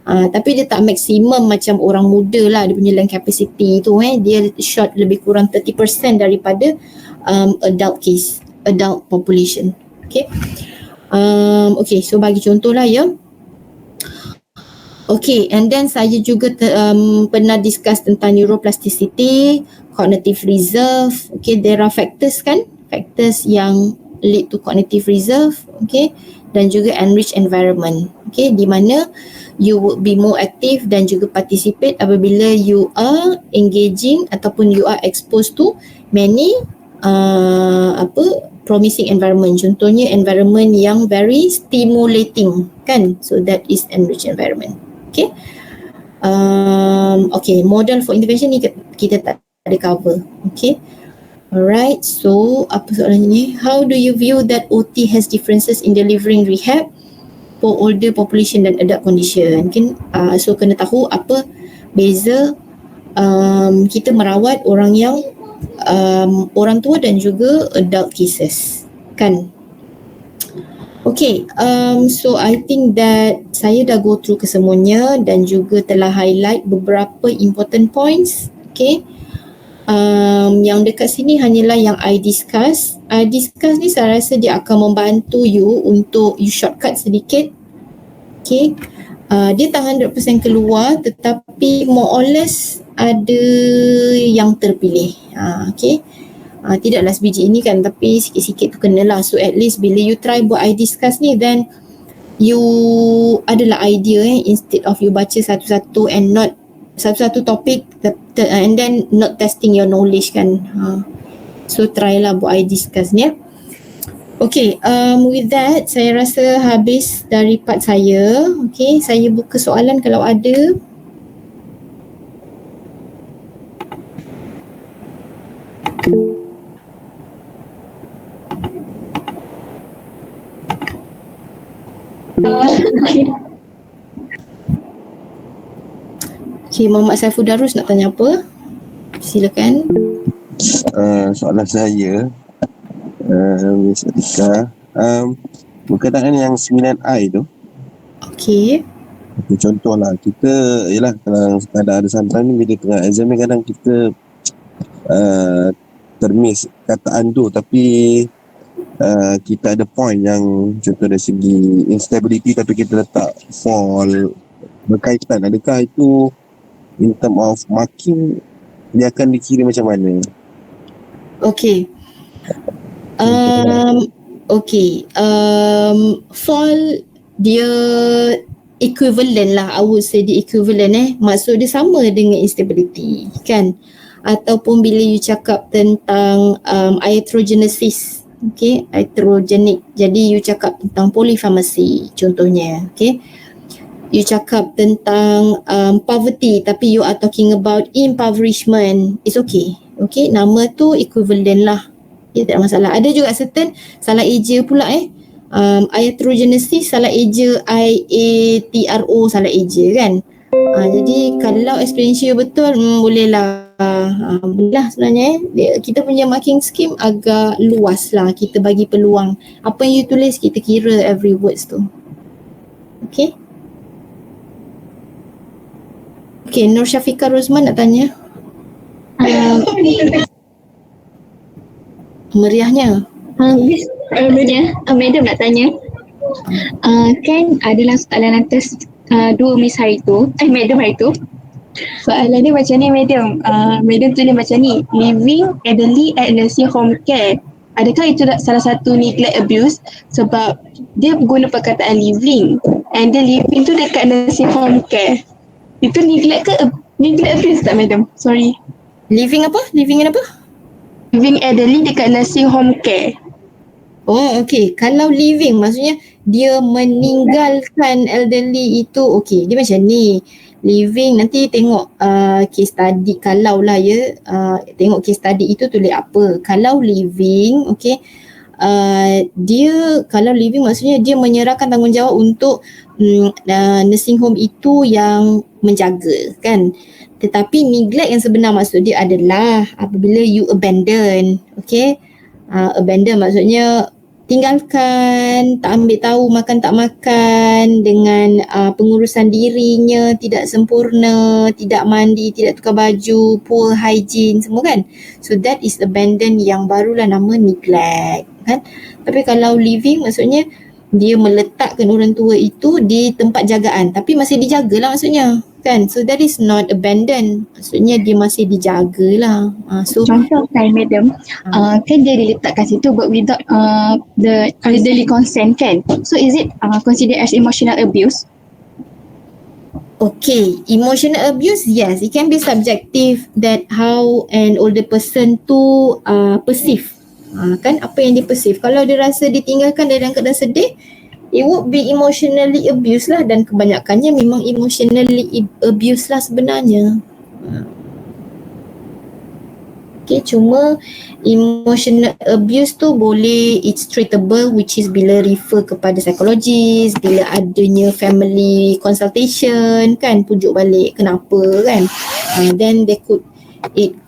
Tapi dia tak maksimum macam orang muda lah, dia punya lung capacity tu dia short lebih kurang 30% daripada adult population. Okay. Okay, so bagi contoh lah ya. Okay, and then saya juga pernah discuss tentang neuroplasticity, cognitive reserve. Okay, there are factors kan, factors yang lead to cognitive reserve. Okay, dan juga enriched environment. Okay, di mana you would be more active dan juga participate apabila you are engaging ataupun you are exposed to many promising environment. Contohnya environment yang very stimulating kan, so that is enriched environment. Okay. Okay, model for intervention ni kita tak ada cover. Okay. Alright, so apa soalan ni? How do you view that OT has differences in delivering rehab for older population dan adult condition? Mungkin so kena tahu apa beza kita merawat orang yang orang tua dan juga adult cases kan. Okay, so I think that saya dah go through kesemuanya dan juga telah highlight beberapa important points. Okay, yang dekat sini hanyalah yang I discuss. I discuss ni saya rasa dia akan membantu you untuk you shortcut sedikit. Okay, dia tak 100% keluar tetapi more or less ada yang terpilih. Okay, tidaklah sebiji ini kan, tapi sikit-sikit tu kenalah. So at least bila you try buat I discuss ni, then you adalah idea instead of you baca satu-satu and not satu-satu topik and then not testing your knowledge kan. So try lah buat I discuss ni. Okay, with that saya rasa habis dari part saya. Okay, saya buka soalan kalau ada. Okay, Muhammad Saiful Darus nak tanya apa? Silakan. Soalan saya berkenaan yang 9I tu. Okay. Contohlah kita, yelah kalau ada sometimes ni bila tengah exam ni kadang kita termiss kataan tu, tapi kita ada point yang contoh dari segi instability tapi kita letak fall berkaitan. Adakah itu in term of marking dia akan dikira macam mana? Okay. Fall dia equivalent lah, I would say dia equivalent maksud dia sama dengan instability kan. Ataupun bila you cakap tentang iatrogenesis, okay, iatrogenic, jadi you cakap tentang polypharmacy contohnya. Okay, you cakap tentang poverty tapi you are talking about impoverishment, it's okay. Okay, nama tu equivalent lah, ya, tak ada masalah. Ada juga certain salah eja pula iatrogenesis salah eja, IATRO salah eja kan. Jadi kalau explanation betul boleh lah. Boleh lah sebenarnya kita punya marking scheme agak luas lah, kita bagi peluang apa yang you tulis kita kira every words tu. Okay. Okay, Nur Syafiqah Rosman nak tanya. Meriahnya. Madam nak tanya. Kan adalah soalan atas 2 Miss hari tu, Madam hari tu. Soalan dia macam ni Madam. Madam tulis macam ni, living elderly at nursing home care. Adakah itu salah satu neglect abuse? Sebab dia guna perkataan living, and then living tu dekat nursing home care. Itu neglect ke neglect abuse tak Madam? Sorry. Living apa? Living apa? Living elderly dekat nursing home care. Oh, okay. Kalau living maksudnya dia meninggalkan elderly itu, okay. Dia macam ni. Living nanti tengok case study, kalau lah ya, tengok case study itu tulis apa. Kalau living, okay, dia kalau living maksudnya dia menyerahkan tanggungjawab untuk nursing home itu yang menjaga kan. Tetapi neglect yang sebenar maksud dia adalah apabila you abandon, okay. Abandon maksudnya tinggalkan, tak ambil tahu, makan tak makan, dengan pengurusan dirinya tidak sempurna, tidak mandi, tidak tukar baju, poor hygiene semua kan. So that is abandon, yang barulah nama neglect kan. Tapi kalau living maksudnya dia meletakkan orang tua itu di tempat jagaan tapi masih dijagalah maksudnya kan. So that is not abandon, maksudnya dia masih dijagalah. So Contoh kan madam, kan dia diletakkan situ but without the elderly consent kan. So is it considered as emotional abuse? okay, emotional abuse, yes, it can be subjective, that how an older person to perceive. Kan apa yang dia perceive. Kalau dia rasa ditinggalkan dalam keadaan sedih, it would be emotionally abuse lah, dan kebanyakannya memang emotionally abuse lah sebenarnya. Okay, cuma emotional abuse tu boleh, it's treatable, which is bila refer kepada psikologis, bila adanya family consultation kan, pujuk balik kenapa kan. Then it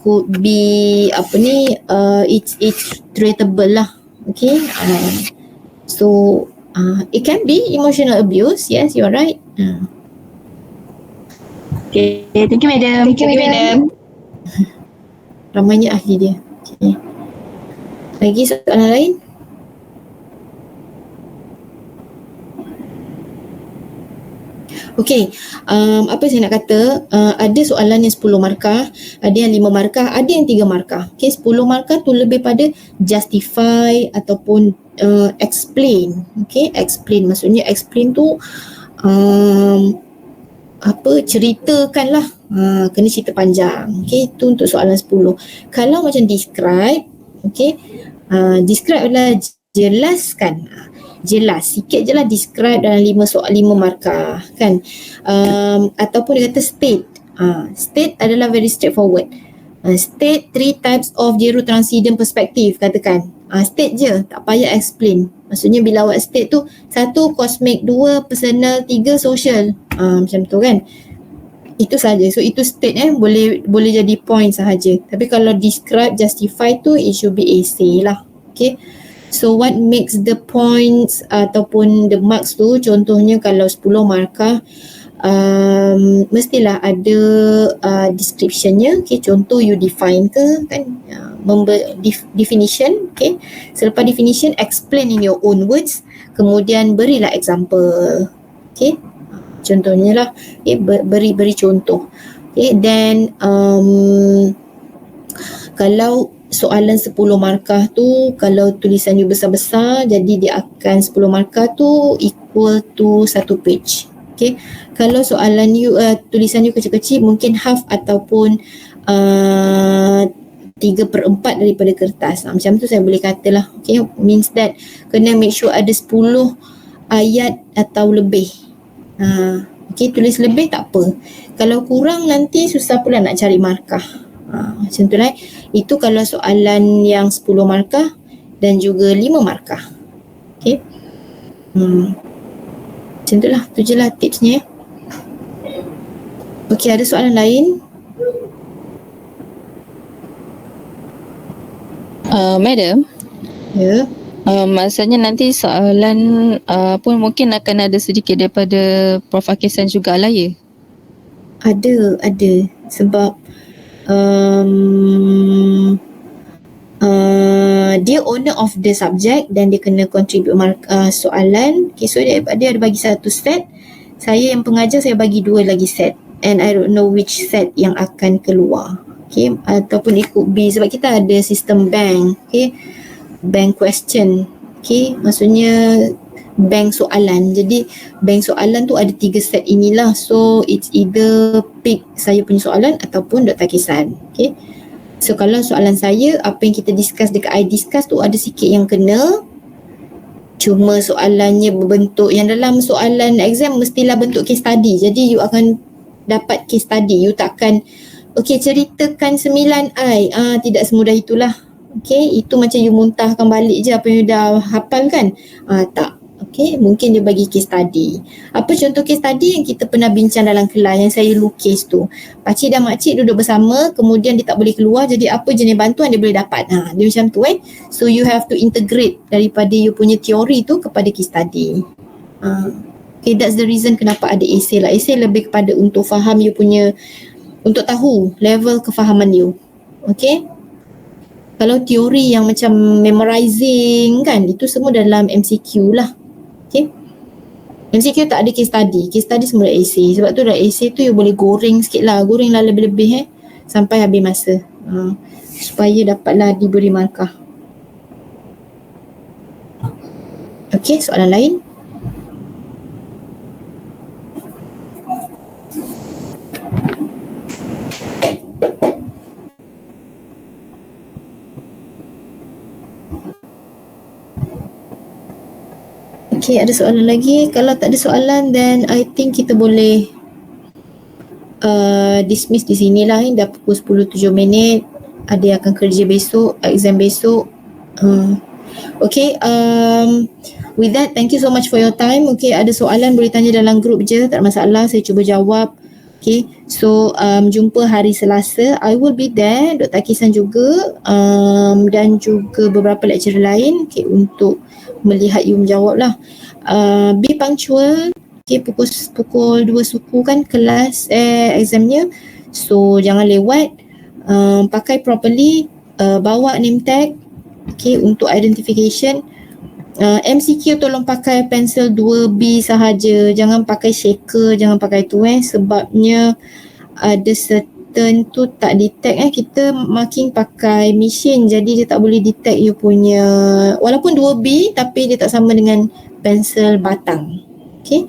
could be it's treatable lah. Okay, so it can be emotional abuse, yes, you're right. Okay, thank you madam. Thank you, madam. Ramainya ahli dia. Okay. Lagi soalan lain? Okay, apa saya nak kata, ada soalan yang 10 markah, ada yang 5 markah, ada yang 3 markah. Okay, 10 markah tu lebih pada justify ataupun explain. Okay, explain maksudnya explain tu ceritakan lah, kena cerita panjang. Okay, tu untuk soalan 10. Kalau macam describe, okay, describe adalah jelaskan, jelas sikit je lah, describe dalam 5 markah kan. Ataupun dia kata state, state adalah very straightforward. State 3 types of gerotranscendent perspective, katakan state je, tak payah explain. Maksudnya bila awak state tu, 1 cosmic, 2 personal, 3 social, macam tu kan. Itu saja. So itu state boleh jadi point sahaja. Tapi kalau describe, justify tu it should be essay lah. Okay. So what makes the points ataupun the marks tu, contohnya kalau 10 markah, mestilah ada descriptionnya. Okay, contoh you define ke kan, definition. Okay, selepas definition explain in your own words, kemudian berilah example. Okay, contohnya lah, okay, beri contoh. Okay, then kalau soalan 10 markah tu, kalau tulisan you besar-besar, jadi dia akan 10 markah tu equal to 1 page. Okay, kalau soalan you tulisan you kecil-kecil, mungkin half ataupun 3/4 daripada kertas. Macam tu saya boleh katalah. Okay, means that kena make sure ada 10 ayat atau lebih. Okay, tulis lebih tak apa. Kalau kurang nanti susah pula nak cari markah. Macam tu lah. Itu kalau soalan yang 10 markah dan juga 5 markah. Okay. Macam tu lah. Tu je lah tipsnya. Okay, ada soalan lain? Madam. Ya. Maksudnya nanti soalan pun mungkin akan ada sedikit daripada Prof. Akisan jugalah ya? Ada. Sebab dia owner of the subject dan dia kena contribute soalan. Okay, so dia ada bagi 1 set. Saya yang pengajar, saya bagi 2 lagi set. And I don't know which set yang akan keluar. Okay, ataupun it could be, sebab kita ada sistem bank. Okay, bank question. Okay, maksudnya bank soalan. Jadi bank soalan tu ada 3 set inilah. So it's either pick saya punya soalan ataupun Dr. Akisan. Okay, so kalau soalan saya, apa yang kita discuss dekat I discuss tu ada sikit yang kena. Cuma soalannya berbentuk, yang dalam soalan exam mestilah bentuk case study. Jadi you akan dapat case study. You takkan okay, ceritakan 9I. Tidak semudah itulah. Okay, itu macam you muntahkan balik je apa yang you dah hafal kan. Tak. Okay, mungkin dia bagi case study. Apa contoh case study yang kita pernah bincang dalam kelas yang saya lukis tu? Pakcik dan makcik duduk bersama, kemudian dia tak boleh keluar, jadi apa jenis bantuan dia boleh dapat? Dia macam tu So you have to integrate daripada you punya teori tu kepada case study. Okay, that's the reason kenapa ada essay lah. Essay lebih kepada untuk faham you punya, untuk tahu level kefahaman you. Okay. Kalau teori yang macam memorizing kan, itu semua dalam MCQ lah. Okay. MCQ tak ada case study. Case study semua dah essay. Sebab tu dah essay tu you boleh goreng sikit lah. Goreng lah lebih-lebih sampai habis masa. Supaya dapatlah diberi markah. Okay, soalan lain? Okay, ada soalan lagi? Kalau tak ada soalan, then I think kita boleh dismiss di sini lah. Dah pukul 10.07. Ada yang akan kerja besok, exam besok. Okay, with that, thank you so much for your time. Okay, ada soalan boleh tanya dalam grup je, tak ada masalah, saya cuba jawab. Okay, so jumpa hari Selasa. I will be there, Dr. Akisan juga, dan juga beberapa lecturer lain, okay, untuk melihat you menjawab lah. Be punctual. Okay, pukul 2 suku kan kelas examnya. So jangan lewat. Pakai properly, bawa name tag, okay, untuk identification. MCQ tolong pakai pensel 2B sahaja, jangan pakai shaker, jangan pakai tu sebabnya ada certain tu tak detect kita marking pakai mesin, jadi dia tak boleh detect you punya, walaupun 2B tapi dia tak sama dengan pensel batang. Okay.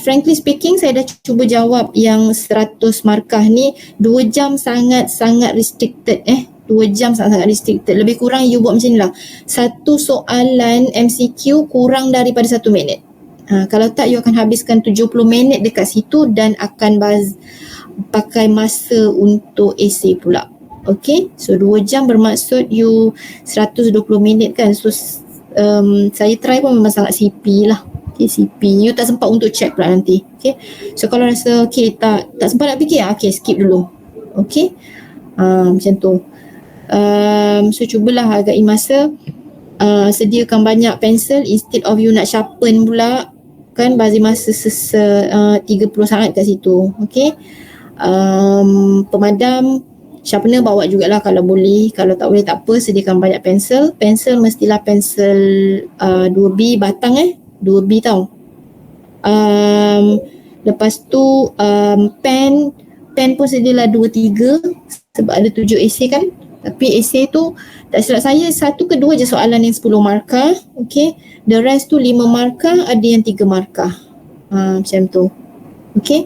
Frankly speaking, saya dah cuba jawab yang 100 markah ni 2 jam sangat-sangat restricted 2 jam sangat-sangat restricted. Lebih kurang you buat macam ni lah. Satu soalan MCQ kurang daripada 1 minit. Kalau tak, you akan habiskan 70 minit dekat situ dan akan pakai masa untuk essay pula. Okay, so 2 jam bermaksud you 120 minit kan. So saya try pun memang sangat CP lah. Okay, CP. You tak sempat untuk check pula nanti. Okay, so kalau rasa okay tak sempat nak fikir, okay, skip dulu. Okay, macam tu. So cubalah agak masa, sediakan banyak pensel instead of you nak sharpen pula kan, bazir masa 30 saat kat situ. Okay, pemadam, sharpener bawa jugalah kalau boleh. Kalau tak boleh tak apa, sediakan banyak pensel. Pensel mestilah pensel 2B batang 2B tau. Lepas tu pen pun sedialah 2-3 sebab ada 7 essay kan. Tapi essay tu tak silap saya 1 ke 2 je soalan yang 10 markah. Okay, the rest tu 5 markah, ada yang 3 markah. Macam tu. Okay,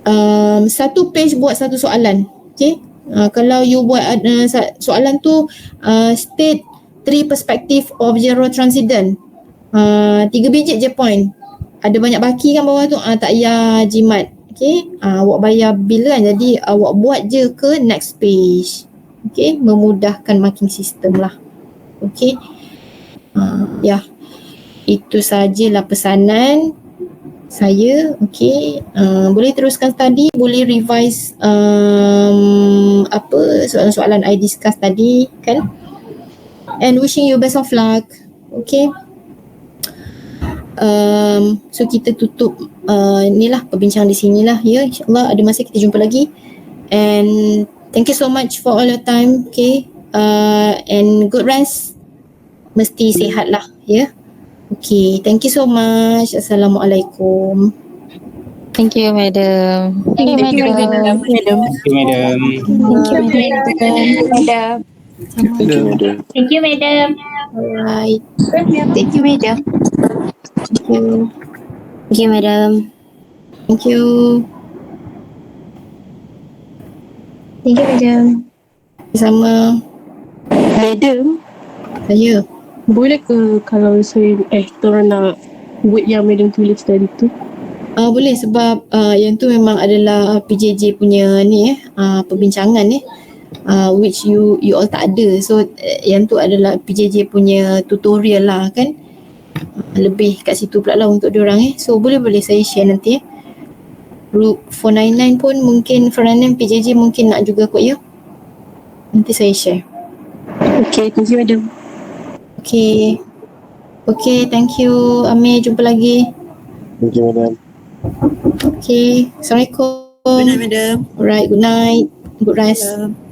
1 page buat 1 soalan. Okay, kalau you buat soalan tu state 3 perspective of zero transition, 3 biji je point. Ada banyak baki kan bawah tu, tak payah jimat. Okay, awak bayar bil kan, jadi awak buat je ke next page. Okay, memudahkan marking system lah. Okay, ya, itu sajalah pesanan saya. Okay, boleh teruskan study, boleh revise apa soalan-soalan I discuss tadi kan, and wishing you best of luck. Okay, so kita tutup inilah perbincangan di sinilah ya. InsyaAllah ada masa kita jumpa lagi, and thank you so much for all your time. Okay, and good rest, mesti sihat lah ya. Okay, thank you so much. Assalamualaikum. Thank you, madam. Thank you, madam. Thank you, madam. Thank you, madam. Alright. Thank you, madam. Thank you. Thank you, madam. Thank you. Thank you, madam. Sama. Madam, Saya. boleh ke kalau saya korang nak buat yang madam tulis tadi tu? Boleh sebab yang tu memang adalah PJJ punya ni perbincangan which you all tak ada. So yang tu adalah PJJ punya tutorial lah kan. lebih kat situ pula lah untuk diorang So boleh saya share nanti Group 499 pun mungkin 499 PJJ mungkin nak juga kot ya. Nanti saya share. Okay, thank you madam. Okay, thank you Amir, jumpa lagi. Thank you, madam. Okay, Assalamualaikum. Good night, madam. Alright, good night. Good rest. Salam.